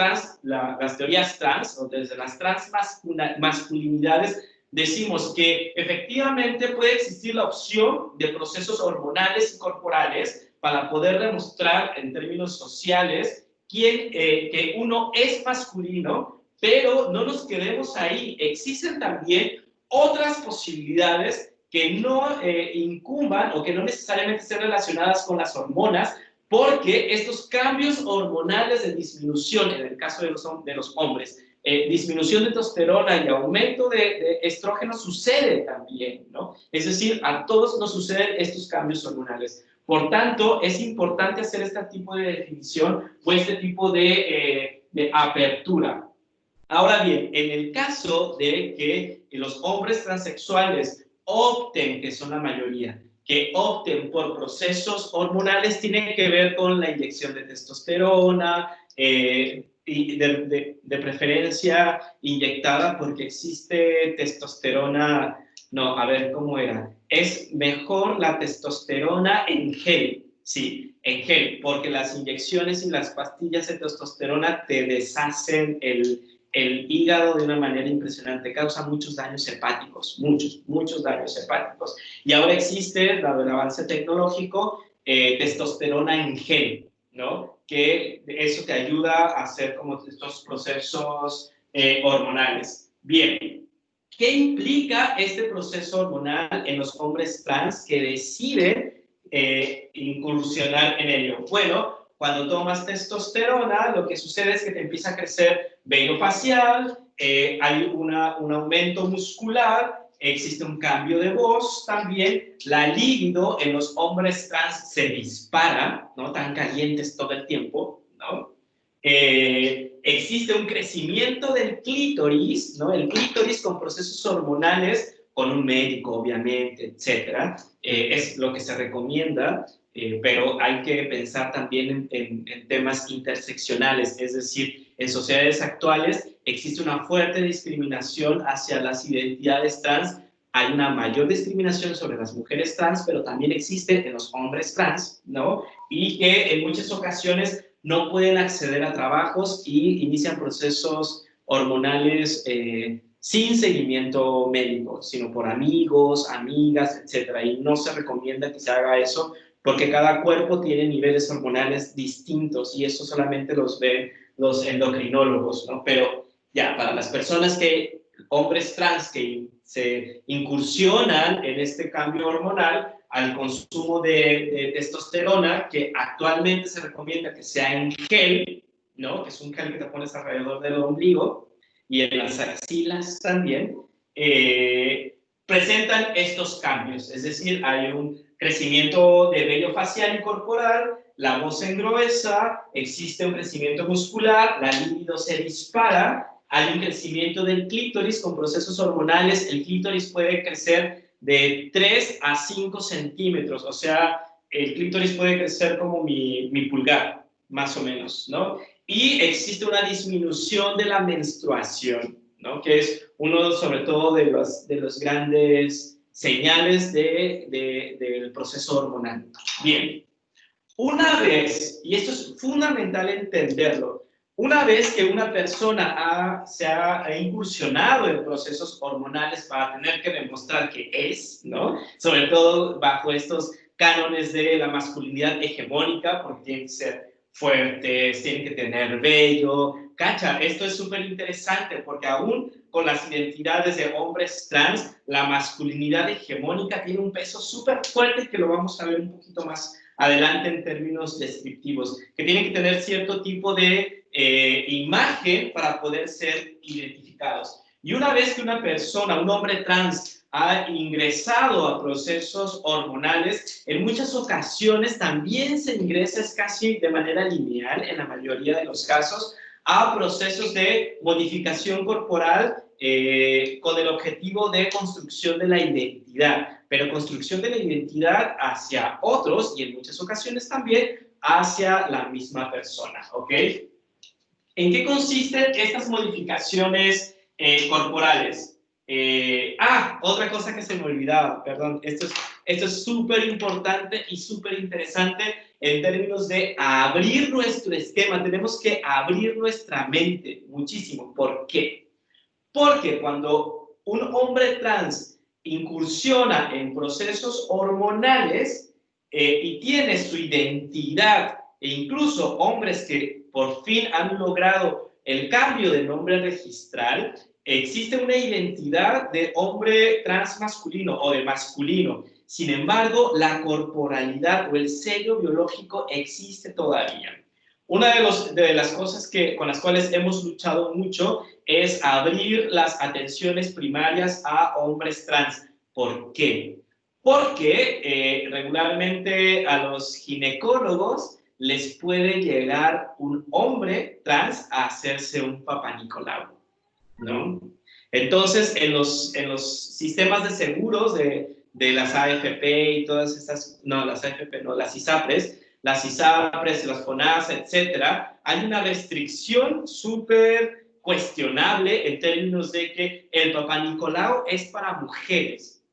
teorías trans, o desde las transmasculinidades, decimos que efectivamente puede existir la opción de procesos hormonales y corporales para poder demostrar en términos sociales que uno es masculino, pero no nos quedemos ahí. Existen también otras posibilidades que no incumban o que no necesariamente estén relacionadas con las hormonas, porque estos cambios hormonales de disminución, en el caso de los hombres, disminución de testosterona y aumento de estrógeno sucede también, ¿no? Es decir, a todos nos suceden estos cambios hormonales. Por tanto, es importante hacer este tipo de definición o este tipo de apertura. Ahora bien, en el caso de que los hombres transexuales opten, que son la mayoría, que opten por procesos hormonales, tiene que ver con la inyección de testosterona, y de preferencia inyectada, porque existe testosterona, no, a ver, ¿cómo era? Es mejor la testosterona en gel, sí, en gel, porque las inyecciones y las pastillas de testosterona te deshacen el hígado de una manera impresionante, causa muchos daños hepáticos, muchos daños hepáticos. Y ahora existe, dado el avance tecnológico, testosterona en gel, ¿no? Que eso te ayuda a hacer como estos procesos hormonales. Bien, ¿qué implica este proceso hormonal en los hombres trans que deciden incursionar en ello? Bueno, cuando tomas testosterona, lo que sucede es que te empieza a crecer vello facial, hay un aumento muscular, existe un cambio de voz también, la libido en los hombres trans se dispara, ¿no? Tan calientes todo el tiempo, ¿no? Existe un crecimiento del clítoris, ¿no? El clítoris con procesos hormonales con un médico, obviamente, etcétera. Es lo que se recomienda, pero hay que pensar también en temas interseccionales, es decir, en sociedades actuales existe una fuerte discriminación hacia las identidades trans. Hay una mayor discriminación sobre las mujeres trans, pero también existe en los hombres trans, ¿no? Y que en muchas ocasiones no pueden acceder a trabajos y inician procesos hormonales sin seguimiento médico, sino por amigos, amigas, etcétera. Y no se recomienda que se haga eso porque cada cuerpo tiene niveles hormonales distintos y eso solamente los ven los endocrinólogos, ¿no? Pero ya, para las personas que, hombres trans que se incursionan en este cambio hormonal, al consumo de testosterona, que actualmente se recomienda que sea en gel, ¿no? Que es un gel que te pones alrededor del ombligo y en las axilas también, presentan estos cambios. Es decir, hay un crecimiento de vello facial y corporal, la voz se engruesa, existe un crecimiento muscular, la libido se dispara, hay un crecimiento del clítoris con procesos hormonales. El clítoris puede crecer de 3 a 5 centímetros, o sea, el clítoris puede crecer como mi pulgar, más o menos, ¿no? Y existe una disminución de la menstruación, ¿no? Que es uno, sobre todo, de los grandes señales del proceso hormonal. Bien, una vez, y esto es fundamental entenderlo, una vez que una persona se ha incursionado en procesos hormonales para tener que demostrar que es, ¿no? Sobre todo bajo estos cánones de la masculinidad hegemónica, porque tienen que ser fuertes, tienen que tener vello. Cacha, esto es súper interesante porque aún con las identidades de hombres trans, la masculinidad hegemónica tiene un peso súper fuerte que lo vamos a ver un poquito más adelante en términos descriptivos, que tienen que tener cierto tipo de imagen para poder ser identificados. Y una vez que una persona, un hombre trans, ha ingresado a procesos hormonales, en muchas ocasiones también se ingresa casi de manera lineal, en la mayoría de los casos, a procesos de modificación corporal con el objetivo de construcción de la identidad, pero construcción de la identidad hacia otros y en muchas ocasiones también hacia la misma persona, ¿ok? ¿En qué consisten estas modificaciones corporales? Otra cosa que se me olvidaba, perdón, esto es súper importante y súper interesante en términos de abrir nuestro esquema. Tenemos que abrir nuestra mente muchísimo. ¿Por qué? Porque cuando un hombre trans incursiona en procesos hormonales y tiene su identidad, e incluso hombres que por fin han logrado el cambio de nombre registral, existe una identidad de hombre trans masculino o de masculino. Sin embargo, la corporalidad o el sello biológico existe todavía. Una de las cosas con las cuales hemos luchado mucho es abrir las atenciones primarias a hombres trans. ¿Por qué? Porque regularmente a los ginecólogos les puede llegar un hombre trans a hacerse un Papá Nicolau, ¿no? Entonces, en los sistemas de seguros de las AFP y todas estas, no, las AFP no, las ISAPRES, las FONASA, etcétera, hay una restricción súper cuestionable en términos de que el Papá Nicolau es para mujeres.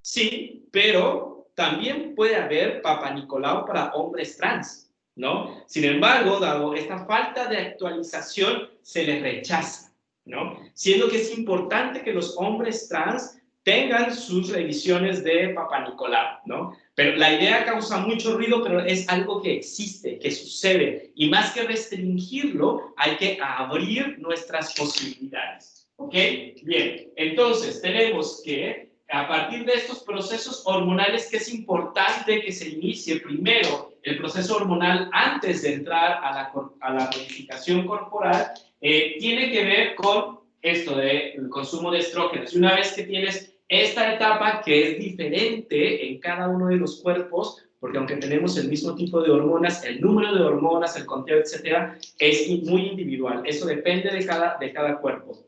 Sí, pero también puede haber Papá Nicolau para hombres trans, ¿no? Sin embargo, dado esta falta de actualización, se les rechaza, ¿no? Siendo que es importante que los hombres trans tengan sus revisiones de Papá Nicolau, ¿no? Pero la idea causa mucho ruido, pero es algo que existe, que sucede. Y más que restringirlo, hay que abrir nuestras posibilidades. ¿Ok? Bien, entonces tenemos que, a partir de estos procesos hormonales, que es importante que se inicie primero el proceso hormonal antes de entrar a la modificación corporal, tiene que ver con esto del consumo de estrógenos. Y una vez que tienes esta etapa, que es diferente en cada uno de los cuerpos, porque aunque tenemos el mismo tipo de hormonas, el número de hormonas, el conteo, etcétera, es muy individual. Eso depende de cada cuerpo.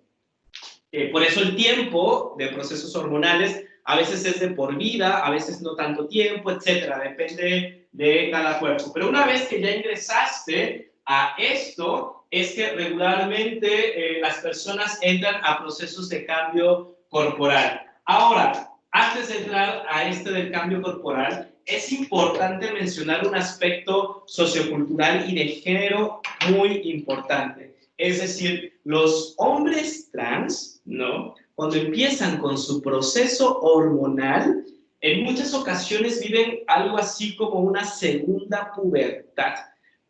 Por eso el tiempo de procesos hormonales a veces es de por vida, a veces no tanto tiempo, etcétera, depende de cada cuerpo. Pero una vez que ya ingresaste a esto, es que regularmente las personas entran a procesos de cambio corporal. Ahora, antes de entrar a este del cambio corporal, es importante mencionar un aspecto sociocultural y de género muy importante. Es decir, los hombres trans, ¿no? Cuando empiezan con su proceso hormonal, en muchas ocasiones viven algo así como una segunda pubertad.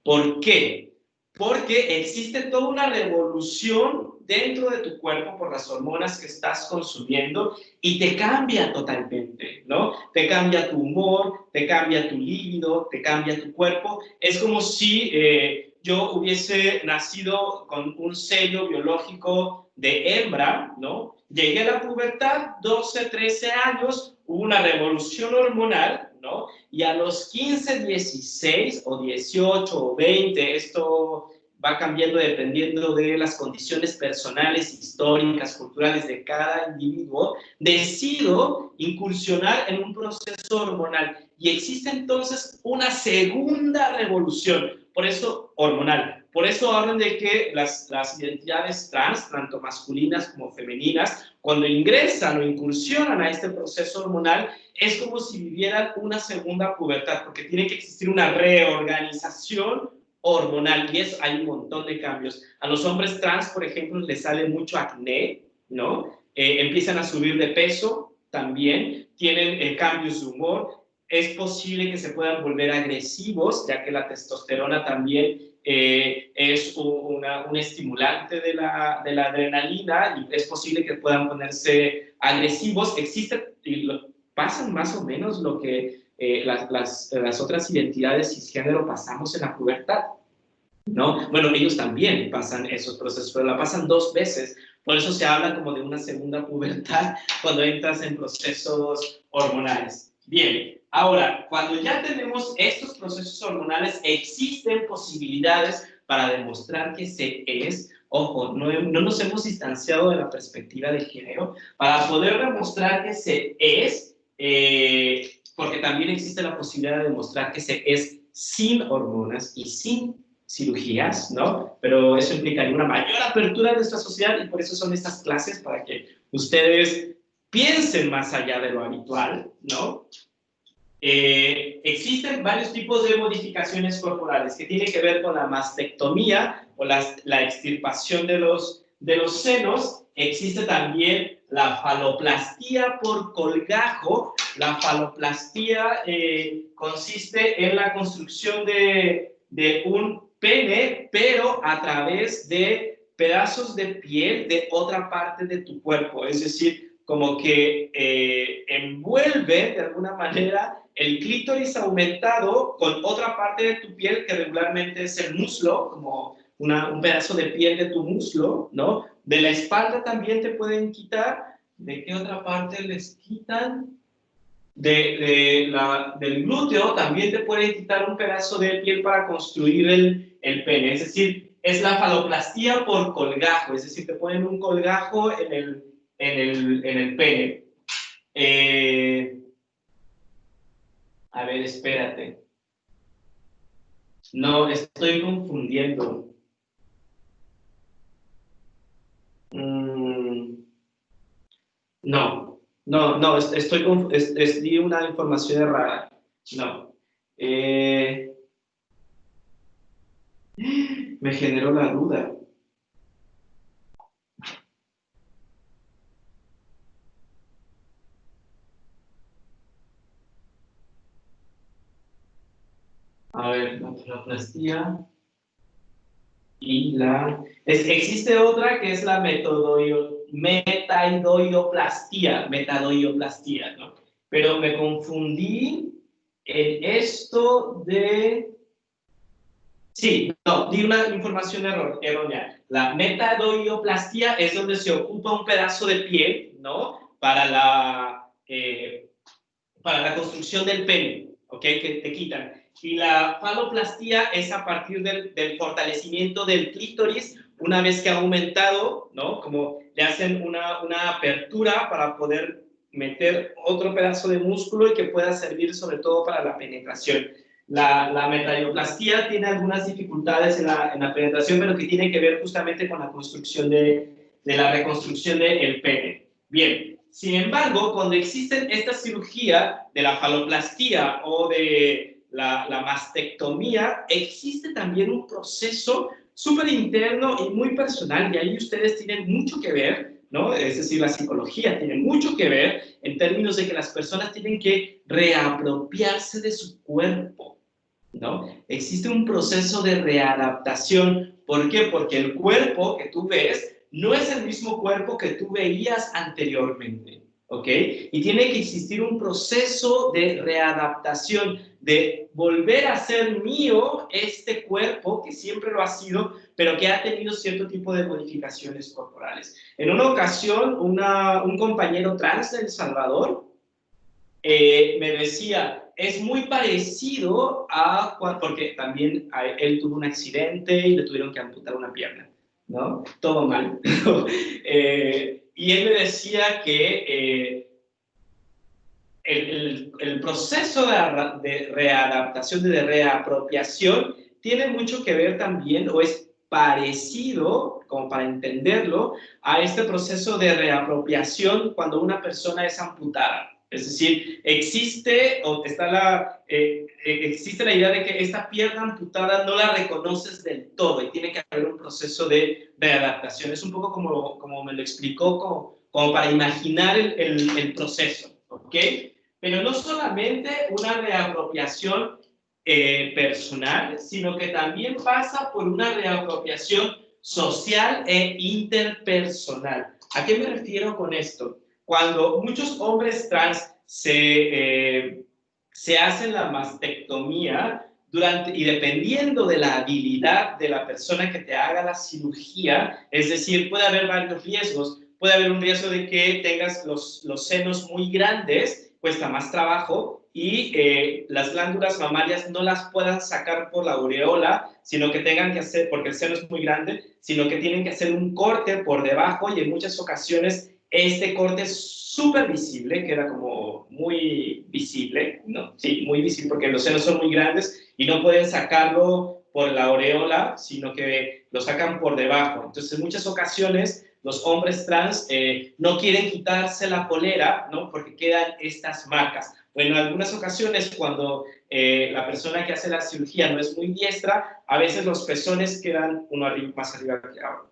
¿Por qué? Porque existe toda una revolución dentro de tu cuerpo por las hormonas que estás consumiendo y te cambia totalmente, ¿no? Te cambia tu humor, te cambia tu líbido, te cambia tu cuerpo. Es como si yo hubiese nacido con un sello biológico de hembra, ¿no? Llegué a la pubertad, 12, 13 años, hubo una revolución hormonal, ¿no? Y a los 15, 16 o 18 o 20, esto va cambiando dependiendo de las condiciones personales, históricas, culturales de cada individuo, decido incursionar en un proceso hormonal. Y existe entonces una segunda revolución, por eso hormonal. Por eso hablan de que las identidades trans, tanto masculinas como femeninas, cuando ingresan o incursionan a este proceso hormonal, es como si vivieran una segunda pubertad, porque tiene que existir una reorganización hormonal y hay un montón de cambios. A los hombres trans, por ejemplo, les sale mucho acné, ¿no? Empiezan a subir de peso también, tienen cambios de humor, es posible que se puedan volver agresivos, ya que la testosterona también es un estimulante de la adrenalina y es posible que puedan ponerse agresivos. Existe, pasan más o menos lo que las otras identidades cisgénero pasamos en la pubertad, ¿no? Bueno, ellos también pasan esos procesos, pero la pasan 2 veces. Por eso se habla como de una segunda pubertad cuando entras en procesos hormonales. Bien, ahora, cuando ya tenemos estos procesos hormonales, existen posibilidades para demostrar que se es, ojo, no nos hemos distanciado de la perspectiva de género, para poder demostrar que se es, porque también existe la posibilidad de demostrar que se es sin hormonas y sin cirugías, ¿no? Pero eso implicaría una mayor apertura de nuestra sociedad y por eso son estas clases para que ustedes piensen más allá de lo habitual, ¿no? Existen varios tipos de modificaciones corporales que tienen que ver con la mastectomía o la extirpación de los senos. Existe también la faloplastía por colgajo. La faloplastía consiste en la construcción de un pene, pero a través de pedazos de piel de otra parte de tu cuerpo. Es decir, como que envuelve de alguna manera el clítoris aumentado con otra parte de tu piel que regularmente es el muslo, como un pedazo de piel de tu muslo, ¿no? De la espalda también te pueden quitar. ¿De qué otra parte les quitan? Del glúteo también te pueden quitar un pedazo de piel para construir el pene. Es decir, es la faloplastía por colgajo. Es decir, te ponen un colgajo en el pene. A ver, espérate. No, estoy confundiendo. No, di una información errada. No. Me generó la duda. A ver, la faloplastía y existe otra que es la metadoioplastía, ¿no? Pero me confundí en esto de... Sí, no, di una información errónea. La metadoioplastía es donde se ocupa un pedazo de piel, ¿no? Para la construcción del pene, ¿ok? Que te quitan. Y la faloplastía es a partir del fortalecimiento del clítoris una vez que ha aumentado, ¿no? Como le hacen una apertura para poder meter otro pedazo de músculo y que pueda servir sobre todo para la penetración. La metalloplastia tiene algunas dificultades en la penetración, pero que tiene que ver justamente con la construcción de la reconstrucción del pene. Bien, sin embargo, cuando existe esta cirugía de la faloplastía o de la mastectomía, existe también un proceso súper interno y muy personal, y ahí ustedes tienen mucho que ver, ¿no? Es decir, la psicología tiene mucho que ver en términos de que las personas tienen que reapropiarse de su cuerpo, ¿no? Existe un proceso de readaptación. ¿Por qué? Porque el cuerpo que tú ves no es el mismo cuerpo que tú veías anteriormente, ¿ok? Y tiene que existir un proceso de readaptación, de volver a ser mío este cuerpo que siempre lo ha sido, pero que ha tenido cierto tipo de modificaciones corporales. En una ocasión, un compañero trans de El Salvador me decía, es muy parecido a, porque también él tuvo un accidente y le tuvieron que amputar una pierna, ¿no? Todo mal. Y él me decía que el proceso de readaptación, de reapropiación, tiene mucho que ver también, o es parecido, como para entenderlo, a este proceso de reapropiación cuando una persona es amputada. Es decir, existe la idea de que esta pierna amputada no la reconoces del todo y tiene que haber un proceso de readaptación. Es un poco como me lo explicó, como para imaginar el proceso, ¿ok? Pero no solamente una reapropiación personal, sino que también pasa por una reapropiación social e interpersonal. ¿A qué me refiero con esto? Cuando muchos hombres trans se hacen la mastectomía, y dependiendo de la habilidad de la persona que te haga la cirugía, es decir, puede haber varios riesgos. Puede haber un riesgo de que tengas los senos muy grandes, cuesta más trabajo, y las glándulas mamarias no las puedan sacar por la aureola, sino que tengan que hacer, porque el seno es muy grande, sino que tienen que hacer un corte por debajo, y en muchas ocasiones este corte es súper visible, queda como muy visible, ¿no? Sí, muy visible, porque los senos son muy grandes y no pueden sacarlo por la aureola, sino que lo sacan por debajo. Entonces, en muchas ocasiones, los hombres trans no quieren quitarse la polera, ¿no? Porque quedan estas marcas. Bueno, en algunas ocasiones, cuando la persona que hace la cirugía no es muy diestra, a veces los pezones quedan uno más arriba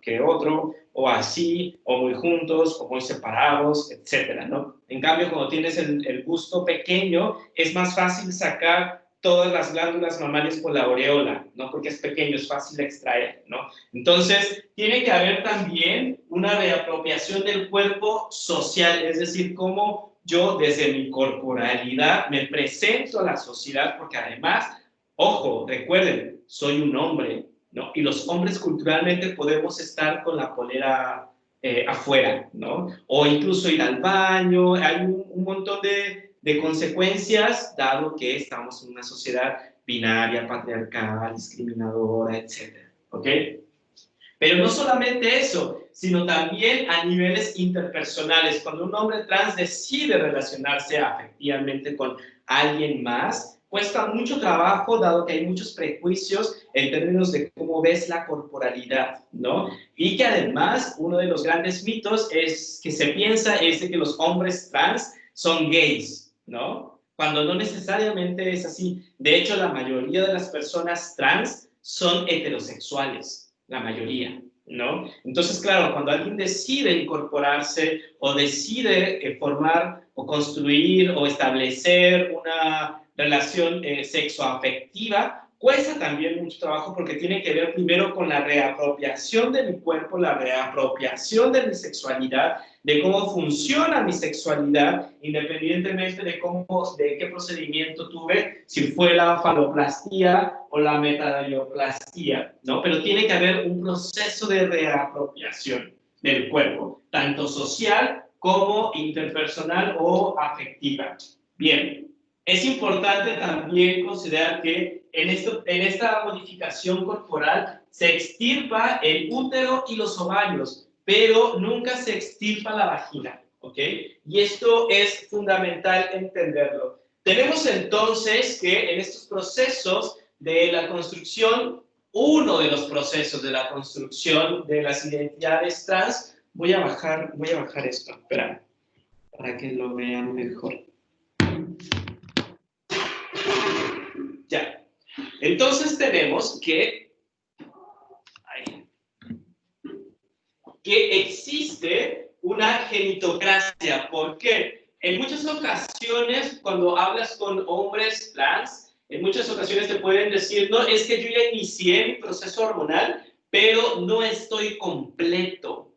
que otro, o así, o muy juntos, o muy separados, etcétera, ¿no? En cambio, cuando tienes el busto pequeño, es más fácil sacar todas las glándulas mamarias por la aureola, ¿no? Porque es pequeño, es fácil de extraer, ¿no? Entonces, tiene que haber también una reapropiación del cuerpo social, es decir, cómo yo desde mi corporalidad me presento a la sociedad, porque además, ojo, recuerden, soy un hombre, ¿no? Y los hombres culturalmente podemos estar con la polera afuera, ¿no? O incluso ir al baño, hay un montón de consecuencias, dado que estamos en una sociedad binaria, patriarcal, discriminadora, etcétera, ¿ok? Pero no solamente eso, sino también a niveles interpersonales. Cuando un hombre trans decide relacionarse afectivamente con alguien más, cuesta mucho trabajo, dado que hay muchos prejuicios en términos de cómo ves la corporalidad, ¿no? Y que además uno de los grandes mitos es que se piensa es de que los hombres trans son gays, ¿no? Cuando no necesariamente es así. De hecho, la mayoría de las personas trans son heterosexuales, la mayoría, ¿no? Entonces, claro, cuando alguien decide incorporarse o decide formar o construir o establecer una relación sexoafectiva, cuesta también mucho trabajo porque tiene que ver primero con la reapropiación de mi cuerpo, la reapropiación de mi sexualidad, de cómo funciona mi sexualidad, independientemente de qué procedimiento tuve, si fue la faloplastía o la metalloplastia, ¿no? Pero tiene que haber un proceso de reapropiación del cuerpo, tanto social como interpersonal o afectiva. Bien, es importante también considerar que en esta modificación corporal se extirpa el útero y los ovarios, pero nunca se extirpa la vagina, ¿ok? Y esto es fundamental entenderlo. Tenemos entonces que en estos procesos de la construcción, uno de los procesos de la construcción de las identidades trans, voy a bajar esto, espera, para que lo vean mejor. Ya. Entonces tenemos que existe una genitocracia. ¿Por qué? En muchas ocasiones, cuando hablas con hombres trans, en muchas ocasiones te pueden decir, no, es que yo ya inicié mi proceso hormonal, pero no estoy completo.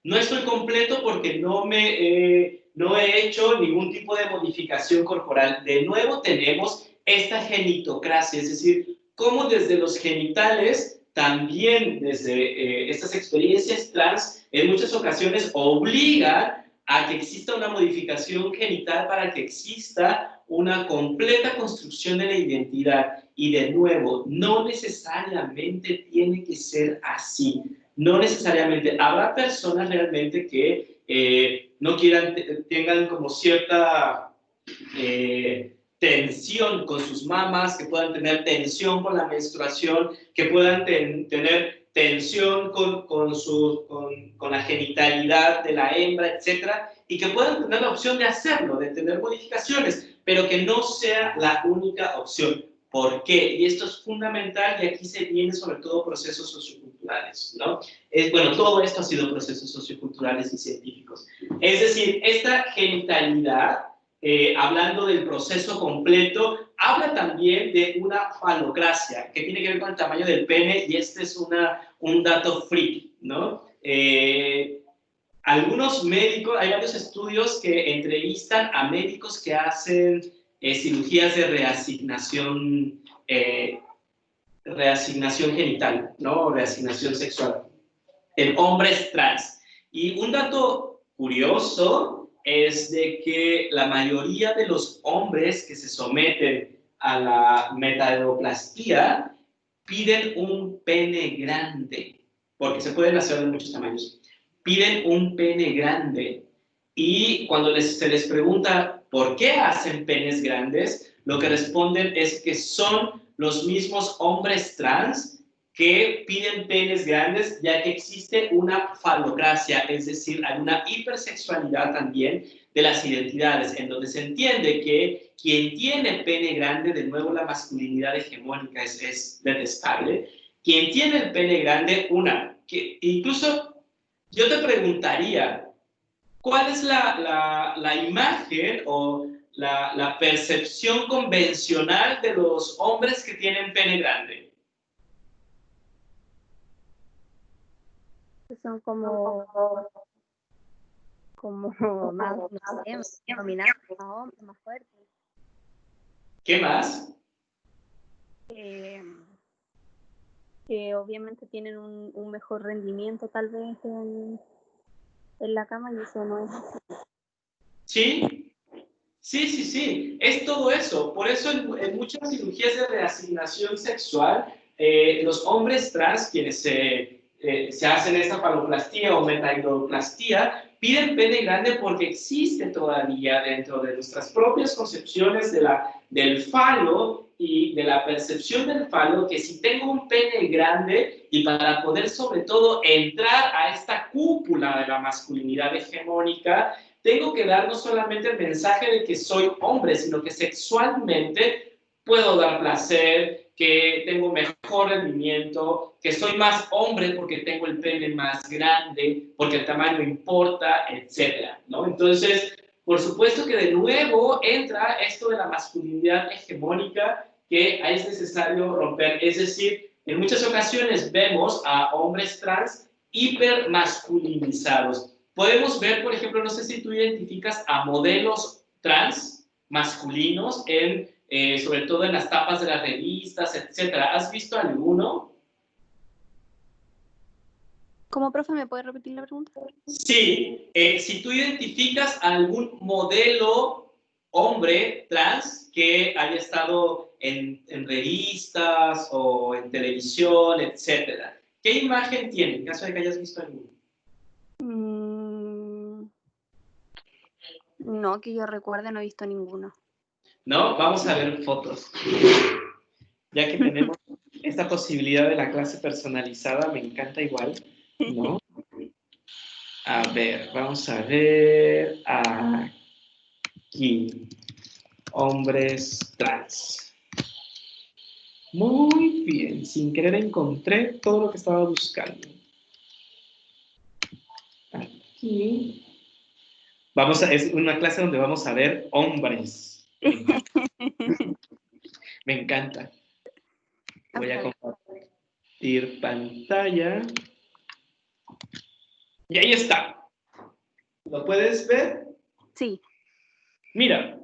No estoy completo porque no he hecho ningún tipo de modificación corporal. De nuevo tenemos esta genitocracia, es decir, cómo desde los genitales, también desde estas experiencias trans, en muchas ocasiones obligan a que exista una modificación genital para que exista una completa construcción de la identidad. Y de nuevo, no necesariamente tiene que ser así. No necesariamente. Habrá personas realmente que no quieran, tengan como cierta tensión con sus mamas, que puedan tener tensión con la menstruación, que puedan tener tensión con la genitalidad de la hembra, etcétera, y que puedan tener la opción de hacerlo, de tener modificaciones, pero que no sea la única opción. ¿Por qué? Y esto es fundamental, y aquí se viene sobre todo procesos socioculturales, ¿no? Bueno, todo esto ha sido procesos socioculturales y científicos. Es decir, esta genitalidad, hablando del proceso completo, habla también de una falocracia, que tiene que ver con el tamaño del pene, y este es un dato freak, ¿no? Algunos médicos, hay varios estudios que entrevistan a médicos que hacen cirugías de reasignación genital, ¿no? Reasignación sexual en hombres trans. Y un dato curioso es de que la mayoría de los hombres que se someten a la metadoplastía piden un pene grande, porque se pueden hacer de muchos tamaños. Piden un pene grande, y cuando se les pregunta por qué hacen penes grandes, lo que responden es que son los mismos hombres trans que piden penes grandes, ya que existe una falocracia, es decir, hay una hipersexualidad también de las identidades, en donde se entiende que quien tiene pene grande, de nuevo la masculinidad hegemónica es detestable, quien tiene el pene grande, que incluso yo te preguntaría, ¿cuál es la imagen o la percepción convencional de los hombres que tienen pene grande? Son como más, no sé, más dominantes, más hombres, más fuertes. ¿Qué más? Que obviamente tienen un mejor rendimiento tal vez en la cama, y eso no es así. Sí, sí, es todo eso. Por eso en muchas cirugías de reasignación sexual, los hombres trans, quienes se hacen esta faloplastía o metaidroplastía, piden pene grande porque existe todavía dentro de nuestras propias concepciones del falo y de la percepción del falo, que si tengo un pene grande, y para poder sobre todo entrar a esta cúpula de la masculinidad hegemónica, tengo que dar no solamente el mensaje de que soy hombre, sino que sexualmente puedo dar placer, que tengo mejor rendimiento, que soy más hombre porque tengo el pene más grande, porque el tamaño importa, etcétera, ¿no? Entonces, por supuesto que de nuevo entra esto de la masculinidad hegemónica que es necesario romper. Es decir, en muchas ocasiones vemos a hombres trans hipermasculinizados. Podemos ver, por ejemplo, no sé si tú identificas a modelos trans masculinos sobre todo en las tapas de las revistas, etcétera. ¿Has visto alguno? ¿Cómo, profe, me puede repetir la pregunta? Sí, si tú identificas algún modelo hombre trans que haya estado en revistas o en televisión, etcétera. ¿Qué imagen tiene, en caso de que hayas visto alguna? No, que yo recuerde, no he visto ninguno. ¿No? Vamos a ver fotos. Ya que tenemos esta posibilidad de la clase personalizada, me encanta igual, ¿no? A ver, vamos a ver aquí. Hombres trans. Muy bien, sin querer encontré todo lo que estaba buscando. Aquí. Es una clase donde vamos a ver hombres. Me encanta. Voy a compartir pantalla. Y ahí está. ¿Lo puedes ver? Sí. Mira,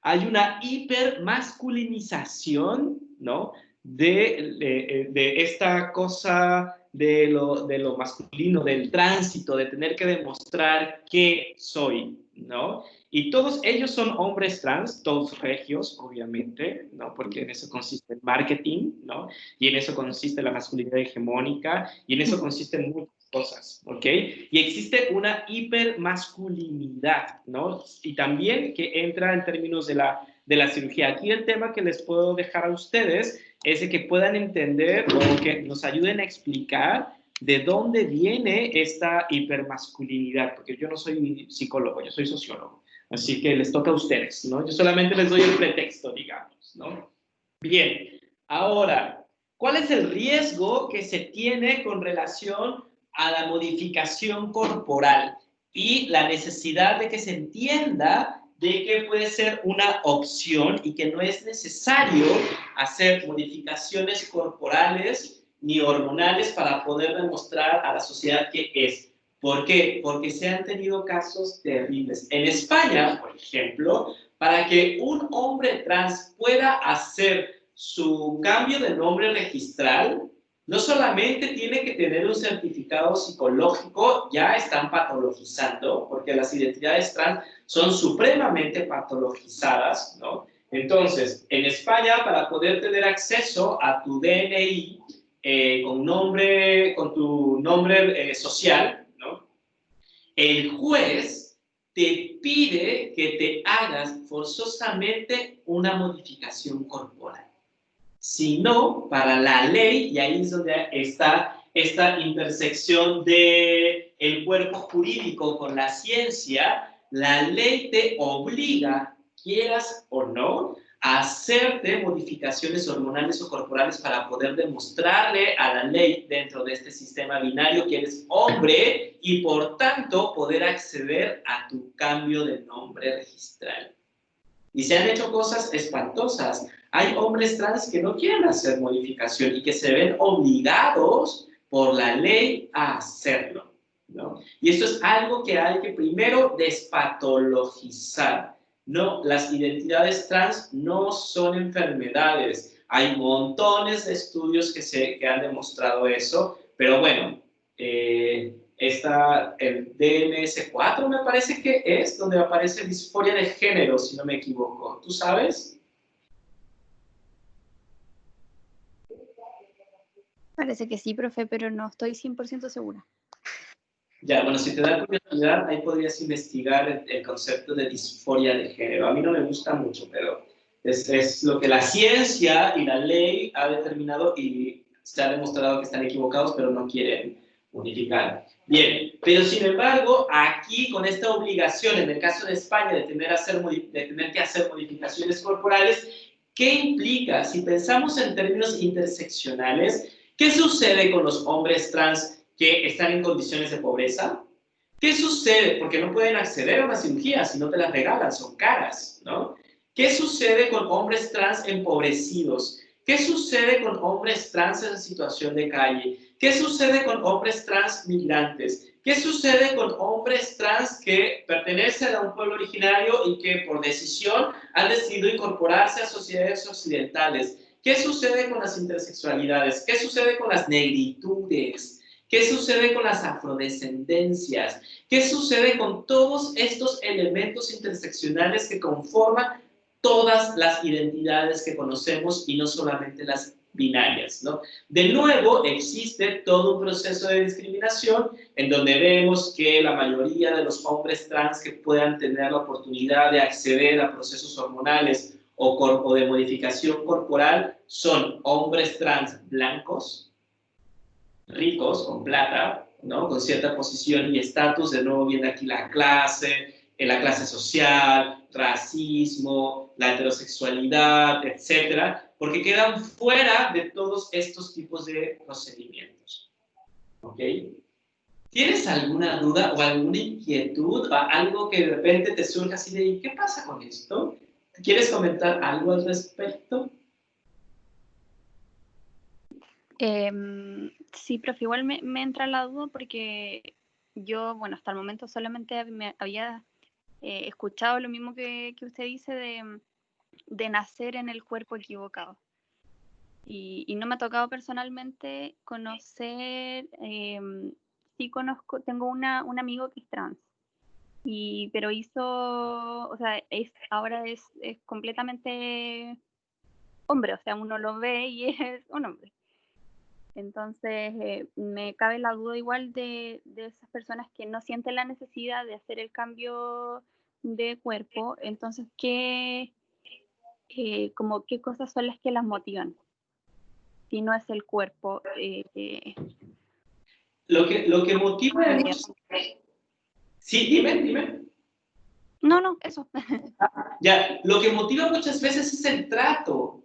hay una hipermasculinización, ¿no? De esta cosa de lo masculino, del tránsito, de tener que demostrar qué soy, ¿no? Y todos ellos son hombres trans, todos regios, obviamente, ¿no? Porque en eso consiste el marketing, ¿no? Y en eso consiste la masculinidad hegemónica, y en eso consisten muchas cosas, ¿ok? Y existe una hipermasculinidad, ¿no? Y también que entra en términos de la cirugía. Aquí el tema que les puedo dejar a ustedes es de que puedan entender o que nos ayuden a explicar de dónde viene esta hipermasculinidad, porque yo no soy psicólogo, yo soy sociólogo, así que les toca a ustedes, ¿no? Yo solamente les doy el pretexto, digamos, ¿no? Bien, ahora, ¿cuál es el riesgo que se tiene con relación a la modificación corporal y la necesidad de que se entienda de que puede ser una opción y que no es necesario hacer modificaciones corporales ni hormonales para poder demostrar a la sociedad qué es? ¿Por qué? Porque se han tenido casos terribles. En España, por ejemplo, para que un hombre trans pueda hacer su cambio de nombre registral, no solamente tiene que tener un certificado psicológico, ya están patologizando, porque las identidades trans son supremamente patologizadas, ¿no? Entonces, en España, para poder tener acceso a tu DNI con tu nombre social, ¿no? El juez te pide que te hagas forzosamente una modificación corporal. Si no, para la ley, y ahí es donde está esta intersección de el cuerpo jurídico con la ciencia, la ley te obliga, quieras o no, a hacerte modificaciones hormonales o corporales para poder demostrarle a la ley dentro de este sistema binario que eres hombre y por tanto poder acceder a tu cambio de nombre registral. Y se han hecho cosas espantosas. Hay hombres trans que no quieren hacer modificación y que se ven obligados por la ley a hacerlo, ¿no? Y esto es algo que hay que primero despatologizar. No, las identidades trans no son enfermedades. Hay montones de estudios que han demostrado eso, pero bueno, está el DMS4, me parece que es, donde aparece disforia de género, si no me equivoco. ¿Tú sabes? Parece que sí, profe, pero no estoy 100% segura. Ya, bueno, si te da curiosidad, ahí podrías investigar el concepto de disforia de género. A mí no me gusta mucho, pero es lo que la ciencia y la ley ha determinado y se ha demostrado que están equivocados, pero no quieren unificar. Bien, pero sin embargo, aquí con esta obligación, en el caso de España, de tener que hacer modificaciones corporales, ¿qué implica? Si pensamos en términos interseccionales, ¿qué sucede con los hombres trans que están en condiciones de pobreza? ¿Qué sucede? Porque no pueden acceder a una cirugía si no te las regalan, son caras, ¿no? ¿Qué sucede con hombres trans empobrecidos? ¿Qué sucede con hombres trans en situación de calle? ¿Qué sucede con hombres trans migrantes? ¿Qué sucede con hombres trans que pertenecen a un pueblo originario y que por decisión han decidido incorporarse a sociedades occidentales? ¿Qué sucede con las intersexualidades? ¿Qué sucede con las negritudes? ¿Qué sucede con las afrodescendencias? ¿Qué sucede con todos estos elementos interseccionales que conforman todas las identidades que conocemos y no solamente las binarias, ¿no? De nuevo, existe todo un proceso de discriminación en donde vemos que la mayoría de los hombres trans que puedan tener la oportunidad de acceder a procesos hormonales o de modificación corporal son hombres trans blancos, ricos, con plata, ¿no? Con cierta posición y estatus. De nuevo viene aquí la clase social, racismo, la heterosexualidad, etcétera, porque quedan fuera de todos estos tipos de procedimientos. ¿Ok? ¿Tienes alguna duda o alguna inquietud o algo que de repente te surja así de ¿qué pasa con esto? ¿Quieres comentar algo al respecto? Sí, profe, igual me entra la duda porque yo, bueno, hasta el momento solamente me había escuchado lo mismo que usted dice de nacer en el cuerpo equivocado. Y no me ha tocado personalmente conocer, sí conozco, tengo un amigo que es trans, pero o sea, ahora es completamente hombre, o sea, uno lo ve y es un hombre. Entonces, me cabe la duda igual de esas personas que no sienten la necesidad de hacer el cambio de cuerpo. Entonces, como qué cosas son las que las motivan? Si no es el cuerpo. Lo que motiva es... Sí, dime. No, eso. Ya, lo que motiva muchas veces es el trato,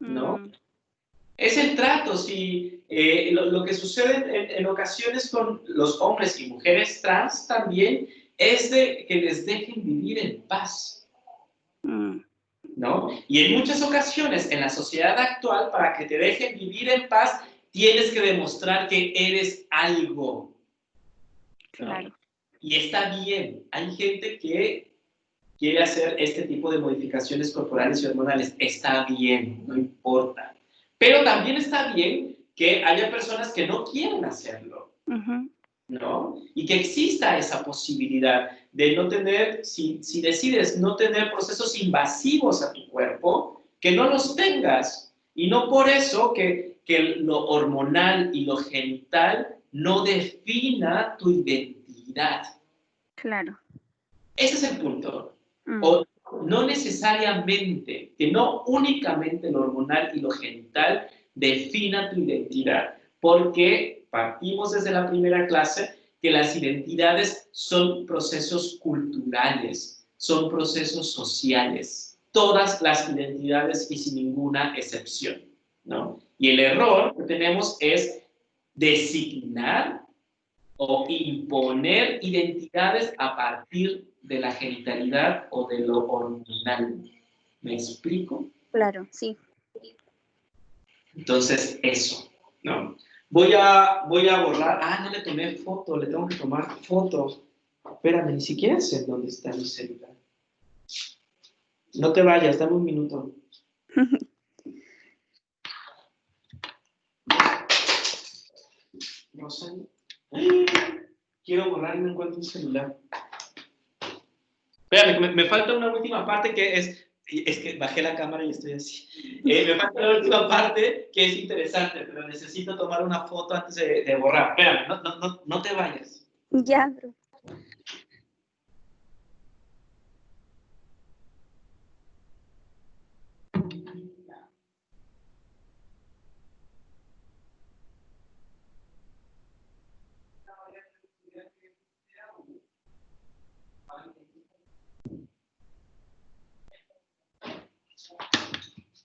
¿no? Es el trato. Si, lo que sucede en ocasiones con los hombres y mujeres trans también es de que les dejen vivir en paz, ¿no? Y en muchas ocasiones en la sociedad actual, para que te dejen vivir en paz, tienes que demostrar que eres algo, ¿no? Claro. Y está bien, hay gente que quiere hacer este tipo de modificaciones corporales y hormonales, está bien, no importa. Pero también está bien que haya personas que no quieren hacerlo, ¿no? Y que exista esa posibilidad de no tener, si decides no tener procesos invasivos a tu cuerpo, que no los tengas. Y no por eso que lo hormonal y lo genital no defina tu identidad. Claro. Ese es el punto. O no necesariamente, que no únicamente lo hormonal y lo genital defina tu identidad, porque partimos desde la primera clase que las identidades son procesos culturales, son procesos sociales, todas las identidades y sin ninguna excepción, ¿no? Y el error que tenemos es designar o imponer identidades a partir de la genitalidad o de lo hormonal. ¿Me explico? Claro, sí. Entonces, eso, ¿no? Voy a borrar. No le tomé foto, le tengo que tomar foto. Espérame, ni siquiera sé dónde está mi celular. No te vayas, dame un minuto. No sé. Quiero borrar y no encuentro un celular. Espérame, me falta una última parte que es que bajé la cámara y estoy así. Me falta la última parte que es interesante, pero necesito tomar una foto antes de borrar. Espérame, no te vayas. Ya, bro.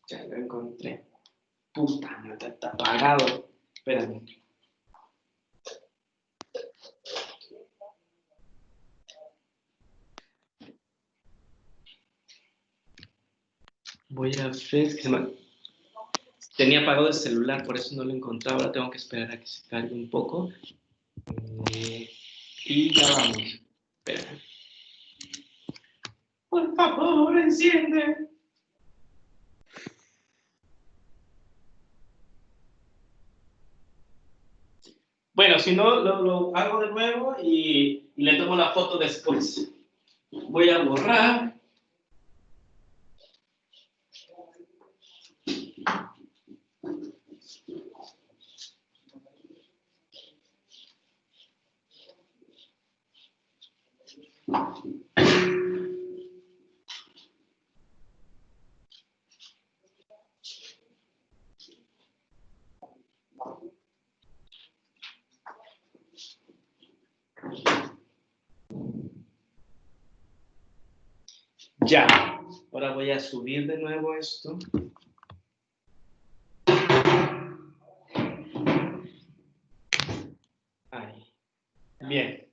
Ya lo encontré. Puta, no está apagado. Espérame. Voy a ver que tenía apagado el celular, por eso no lo encontraba. Ahora tengo que esperar a que se cargue un poco. Y ya vamos. Espera. Por favor, enciende. Bueno, si no, lo hago de nuevo y le tomo la foto después. Voy a borrar. Ya. Ahora voy a subir de nuevo esto. Ahí. Bien.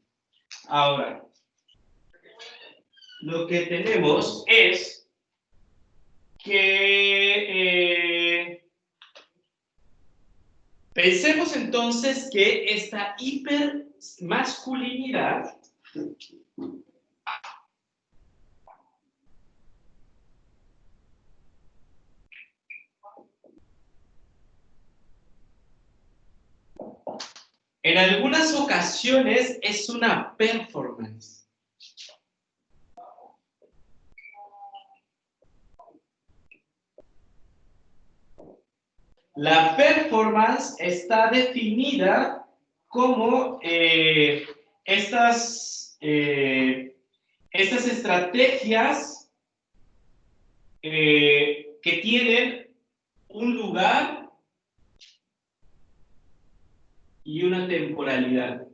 Ahora, lo que tenemos es que pensemos entonces que esta hipermasculinidad en algunas ocasiones es una performance. La performance está definida como estas estrategias que tienen un lugar y una temporalidad.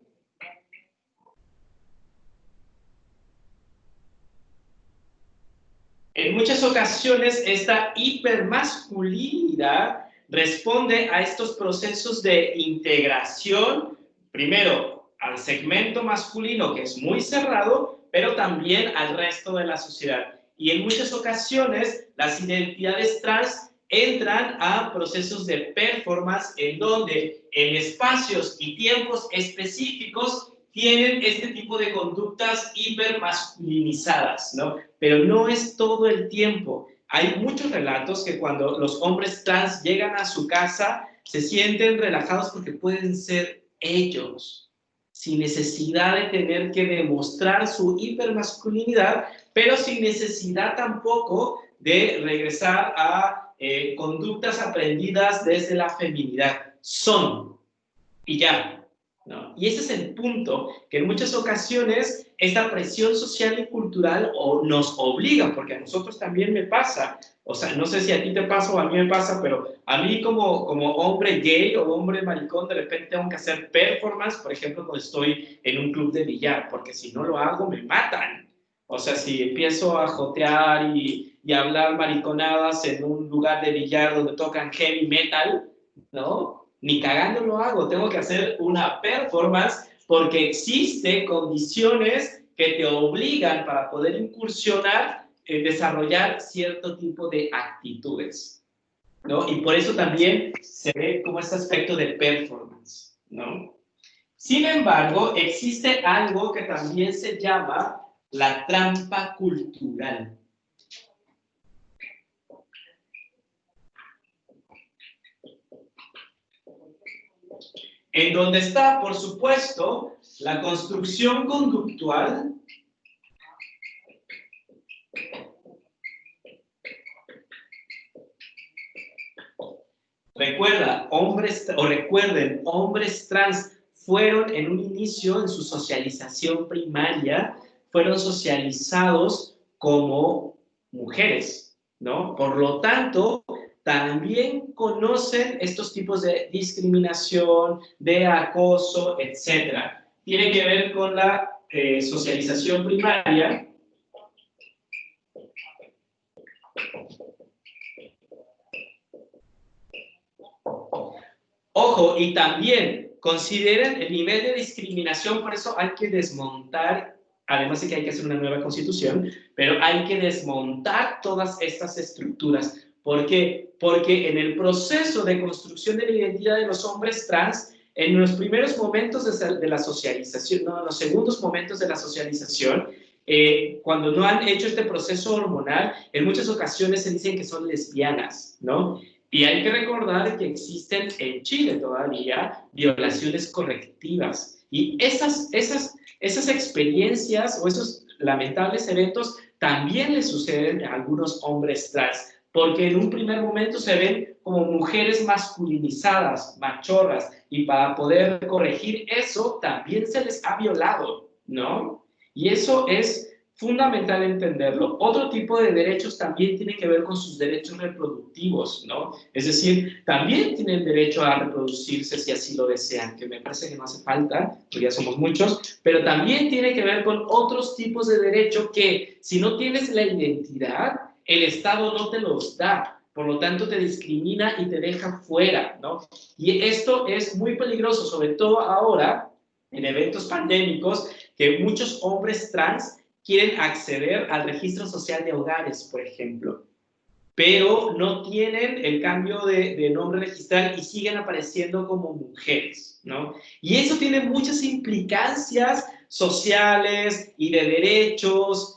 En muchas ocasiones esta hipermasculinidad responde a estos procesos de integración, primero al segmento masculino, que es muy cerrado, pero también al resto de la sociedad. Y en muchas ocasiones las identidades trans entran a procesos de performance en donde en espacios y tiempos específicos tienen este tipo de conductas hipermasculinizadas, ¿no? Pero no es todo el tiempo. Hay muchos relatos que cuando los hombres trans llegan a su casa se sienten relajados porque pueden ser ellos, sin necesidad de tener que demostrar su hipermasculinidad, pero sin necesidad tampoco de regresar a conductas aprendidas desde la feminidad. Son, y ya. ¿No? Y ese es el punto, que en muchas ocasiones esta presión social y cultural nos obliga, porque a nosotros también me pasa, o sea, no sé si a ti te pasa o a mí me pasa, pero a mí como hombre gay o hombre maricón, de repente tengo que hacer performance, por ejemplo, cuando estoy en un club de billar, porque si no lo hago me matan. O sea, si empiezo a jotear y hablar mariconadas en un lugar de billar donde tocan heavy metal, ¿no? Ni cagando lo hago, tengo que hacer una performance porque existen condiciones que te obligan para poder incursionar, desarrollar cierto tipo de actitudes, ¿no? Y por eso también se ve como este aspecto de performance, ¿no? Sin embargo, existe algo que también se llama la trampa cultural. En donde está, por supuesto, la construcción conductual recuerden, hombres trans fueron en un inicio, en su socialización primaria, fueron socializados como mujeres, ¿no? Por lo tanto, también conocen estos tipos de discriminación, de acoso, etc. Tiene que ver con la socialización primaria. Ojo, y también consideren el nivel de discriminación, por eso hay que desmontar, además de que hay que hacer una nueva constitución, pero hay que desmontar todas estas estructuras. ¿Por qué? Porque en el proceso de construcción de la identidad de los hombres trans, en los primeros momentos de la socialización, no, en los segundos momentos de la socialización, cuando no han hecho este proceso hormonal, en muchas ocasiones se dicen que son lesbianas, ¿no? Y hay que recordar que existen en Chile todavía violaciones correctivas. Y esas experiencias o esos lamentables eventos también les suceden a algunos hombres trans, porque en un primer momento se ven como mujeres masculinizadas, machorras, y para poder corregir eso también se les ha violado, ¿no? Y eso es fundamental entenderlo. Otro tipo de derechos también tiene que ver con sus derechos reproductivos, ¿no? Es decir, también tienen derecho a reproducirse si así lo desean, que me parece que no hace falta, porque ya somos muchos, pero también tiene que ver con otros tipos de derecho que si no tienes la identidad, el Estado no te los da. Por lo tanto, te discrimina y te deja fuera, ¿no? Y esto es muy peligroso, sobre todo ahora, en eventos pandémicos, que muchos hombres trans quieren acceder al registro social de hogares, por ejemplo, pero no tienen el cambio de nombre registral y siguen apareciendo como mujeres, ¿no? Y eso tiene muchas implicancias sociales y de derechos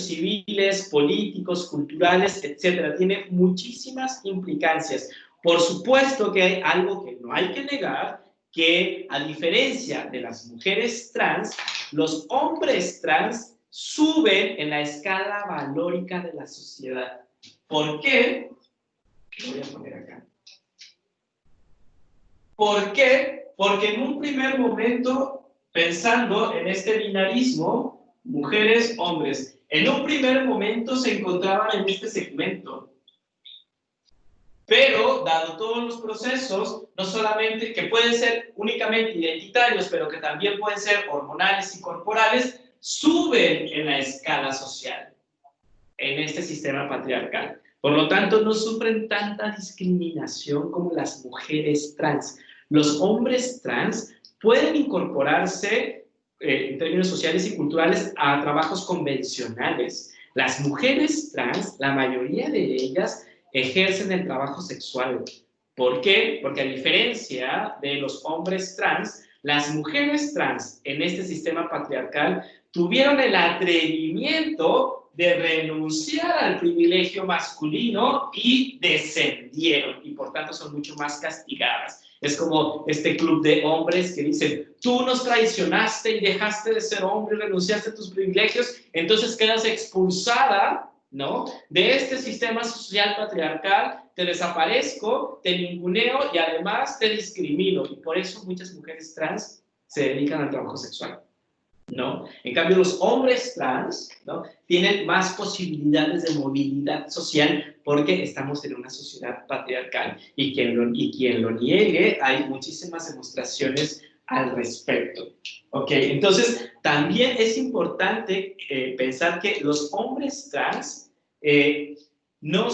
civiles, políticos, culturales, etcétera. Tiene muchísimas implicancias. Por supuesto que hay algo que no hay que negar, que a diferencia de las mujeres trans, los hombres trans suben en la escala valórica de la sociedad. ¿Por qué? Lo voy a poner acá. ¿Por qué? Porque en un primer momento, pensando en este binarismo, mujeres, hombres, en un primer momento se encontraban en este segmento. Pero, dado todos los procesos, no solamente que pueden ser únicamente identitarios, pero que también pueden ser hormonales y corporales, suben en la escala social, en este sistema patriarcal. Por lo tanto, no sufren tanta discriminación como las mujeres trans. Los hombres trans pueden incorporarse, en términos sociales y culturales, a trabajos convencionales. Las mujeres trans, la mayoría de ellas, ejercen el trabajo sexual. ¿Por qué? Porque a diferencia de los hombres trans, las mujeres trans en este sistema patriarcal tuvieron el atrevimiento de renunciar al privilegio masculino y descendieron, y por tanto son mucho más castigadas. Es como este club de hombres que dicen, tú nos traicionaste y dejaste de ser hombre y renunciaste a tus privilegios, entonces quedas expulsada, ¿no?, de este sistema social patriarcal, te desaparezco, te ninguneo y además te discrimino, y por eso muchas mujeres trans se dedican al trabajo sexual, ¿no? En cambio, los hombres trans, ¿no?, tienen más posibilidades de movilidad social porque estamos en una sociedad patriarcal y quien lo niegue, hay muchísimas demostraciones al respecto. Ok, entonces también es importante pensar que los hombres trans no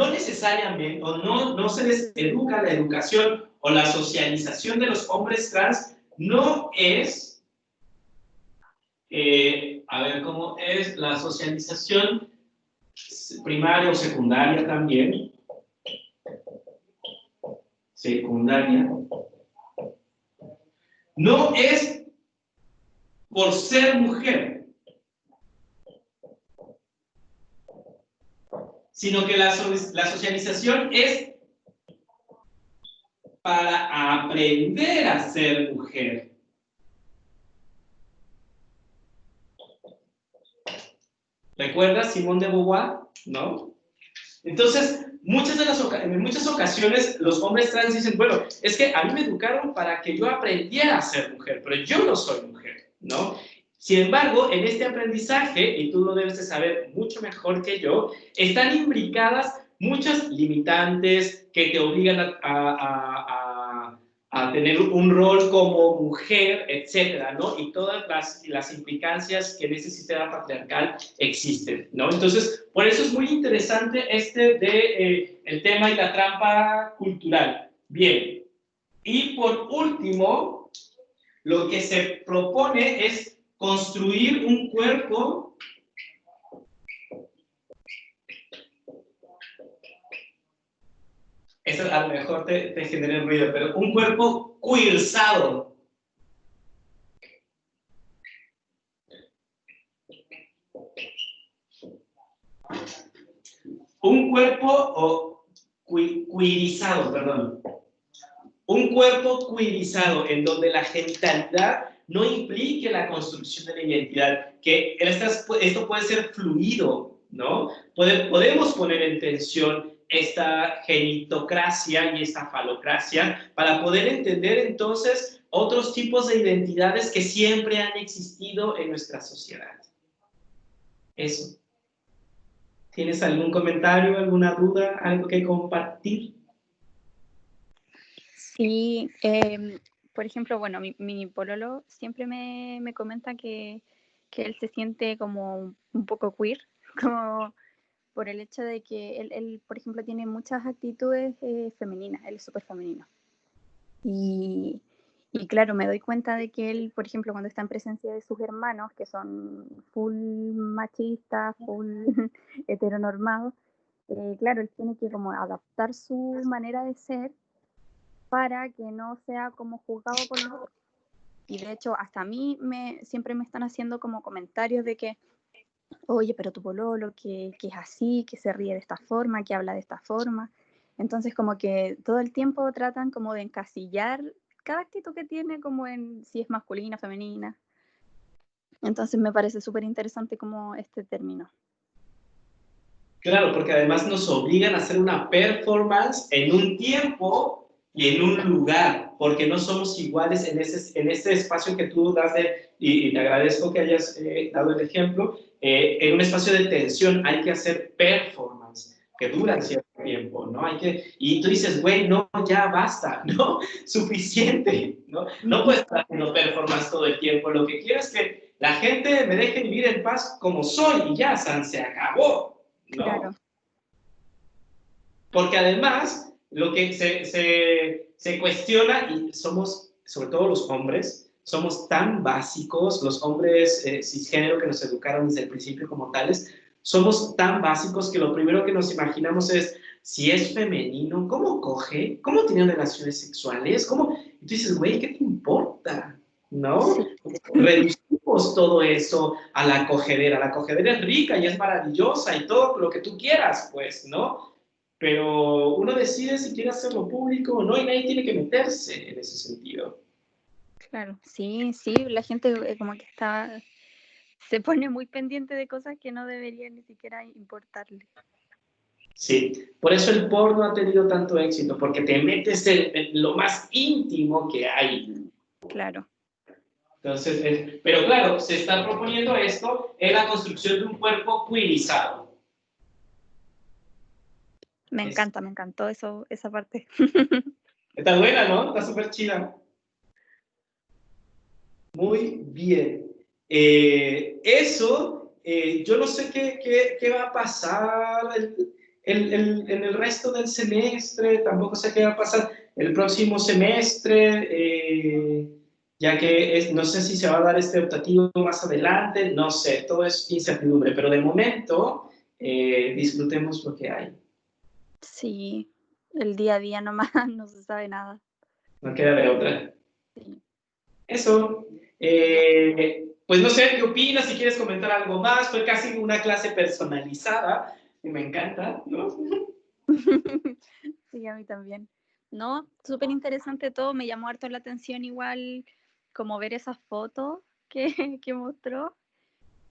necesariamente, o no se les educa, la educación o la socialización de los hombres trans no es, a ver cómo es la socialización primaria o secundaria también, secundaria, no es por ser mujer, sino que la socialización es para aprender a ser mujer. ¿Recuerdas Simone de Beauvoir? ¿No? Entonces, en muchas ocasiones los hombres trans dicen, bueno, es que a mí me educaron para que yo aprendiera a ser mujer, pero yo no soy mujer, ¿no? Sin embargo, en este aprendizaje, y tú lo debes de saber mucho mejor que yo, están imbricadas muchas limitantes que te obligan a tener un rol como mujer, etcétera, ¿no? Y todas las implicancias que en ese sistema patriarcal existen, ¿no? Entonces, por eso es muy interesante el tema y la trampa cultural. Bien, y por último, lo que se propone es construir un cuerpo eso a lo mejor te genera ruido, pero un cuerpo queerzado. Un cuerpo queerizado, perdón. Un cuerpo queerizado en donde la genitalidad no implique la construcción de la identidad, que esto puede ser fluido, ¿no? Podemos poner en tensión esta genitocracia y esta falocracia para poder entender entonces otros tipos de identidades que siempre han existido en nuestra sociedad. Eso. ¿Tienes algún comentario, alguna duda, algo que compartir? Sí, por ejemplo, bueno, mi pololo siempre me comenta que él se siente como un poco queer, como por el hecho de que él, por ejemplo, tiene muchas actitudes femeninas, él es súper femenino. Y claro, me doy cuenta de que él, por ejemplo, cuando está en presencia de sus hermanos, que son full machistas, full heteronormados, claro, él tiene que como adaptar su manera de ser para que no sea como juzgado por los otros. Y de hecho, hasta a mí siempre me están haciendo como comentarios de que, oye, pero tu pololo, que es así, que se ríe de esta forma, que habla de esta forma. Entonces, como que todo el tiempo tratan como de encasillar cada actitud que tiene como en si es masculina, femenina. Entonces me parece súper interesante como este término. Claro, porque además nos obligan a hacer una performance en un tiempo y en un lugar, porque no somos iguales en ese espacio que tú das y te agradezco que hayas dado el ejemplo, en un espacio de tensión hay que hacer performance que duran cierto tiempo, ¿no? Y tú dices, güey, no, ya basta, ¿no? Suficiente, ¿no? No puedes estar haciendo performance todo el tiempo, lo que quiero es que la gente me deje vivir en paz como soy y ya, San, se acabó. ¿No? Claro. Porque además, lo que se cuestiona, y somos, sobre todo los hombres, somos tan básicos, los hombres cisgénero que nos educaron desde el principio como tales, somos tan básicos que lo primero que nos imaginamos es, si es femenino, ¿cómo coge? ¿Cómo tiene relaciones sexuales? ¿Cómo? Y tú dices, güey, ¿qué te importa? ¿No? Sí. Reducimos todo eso a la cogedera. La cogedera es rica y es maravillosa y todo lo que tú quieras, pues, ¿no? Pero uno decide si quiere hacerlo público o no y nadie tiene que meterse en ese sentido. Claro, sí, la gente como que se pone muy pendiente de cosas que no debería ni siquiera importarle. Sí, por eso el porno ha tenido tanto éxito, porque te metes en lo más íntimo que hay. Claro. Entonces, pero claro, se está proponiendo esto en la construcción de un cuerpo queerizado. Me encantó esa parte. Está buena, ¿no? Está súper chida. Muy bien. Yo no sé qué va a pasar en el resto del semestre, tampoco sé qué va a pasar el próximo semestre, ya que no sé si se va a dar este optativo más adelante, no sé, todo es incertidumbre, pero de momento disfrutemos lo que hay. Sí, el día a día nomás no se sabe nada. No queda de otra. Sí. Eso. Pues no sé, ¿qué opinas? Si quieres comentar algo más, fue casi una clase personalizada y me encanta, ¿no? Sí, a mí también. No, súper interesante todo, me llamó harto la atención igual como ver esas fotos que mostró,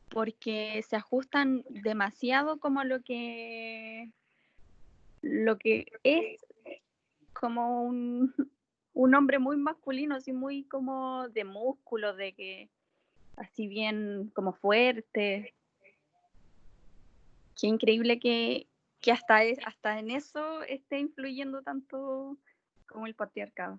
porque se ajustan demasiado como a lo que es como un hombre muy masculino, así muy como de músculo, de que así bien como fuerte. Qué increíble que hasta en eso esté influyendo tanto como el patriarcado.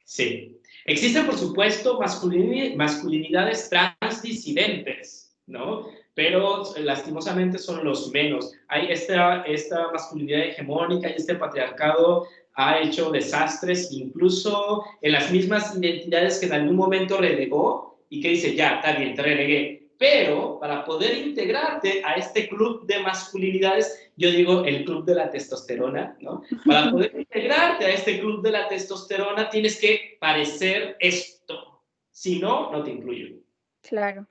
Sí. Existen, por supuesto, masculinidades transdisidentes, ¿no? Pero lastimosamente son los menos. Hay esta masculinidad hegemónica y este patriarcado ha hecho desastres, incluso en las mismas identidades que en algún momento relegó y que dice, ya, está bien, te relegué. Pero para poder integrarte a este club de masculinidades, yo digo el club de la testosterona, ¿no? Para poder integrarte a este club de la testosterona tienes que parecer esto. Si no, no te incluyo. Claro.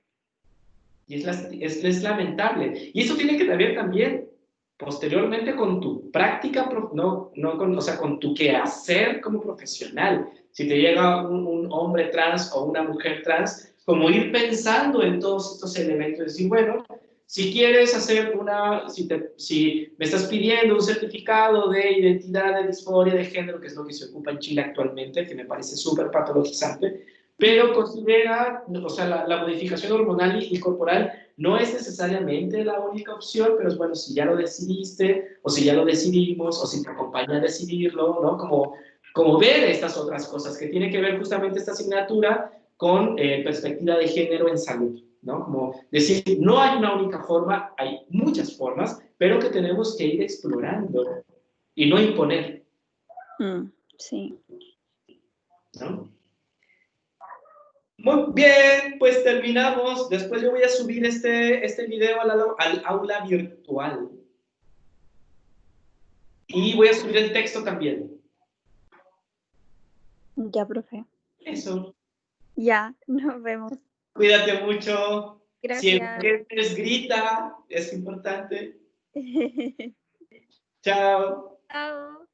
Y es lamentable. Y eso tiene que ver también posteriormente con tu práctica, o sea, con tu quehacer como profesional. Si te llega un hombre trans o una mujer trans, como ir pensando en todos estos elementos y decir, bueno, si quieres hacer si me estás pidiendo un certificado de identidad de disforia de género, que es lo que se ocupa en Chile actualmente, que me parece súper patologizante, pero considera, o sea, la modificación hormonal y corporal no es necesariamente la única opción, pero es bueno, si ya lo decidiste, o si ya lo decidimos, o si te acompaña a decidirlo, ¿no? Como ver estas otras cosas, que tiene que ver justamente esta asignatura con perspectiva de género en salud, ¿no? Como decir, no hay una única forma, hay muchas formas, pero que tenemos que ir explorando y no imponer, Sí. ¿no? Muy bien, pues terminamos. Después yo voy a subir este video al aula virtual. Y voy a subir el texto también. Ya, profe. Eso. Ya, nos vemos. Cuídate mucho. Gracias. Siempre grita, es importante. Chao. Chao.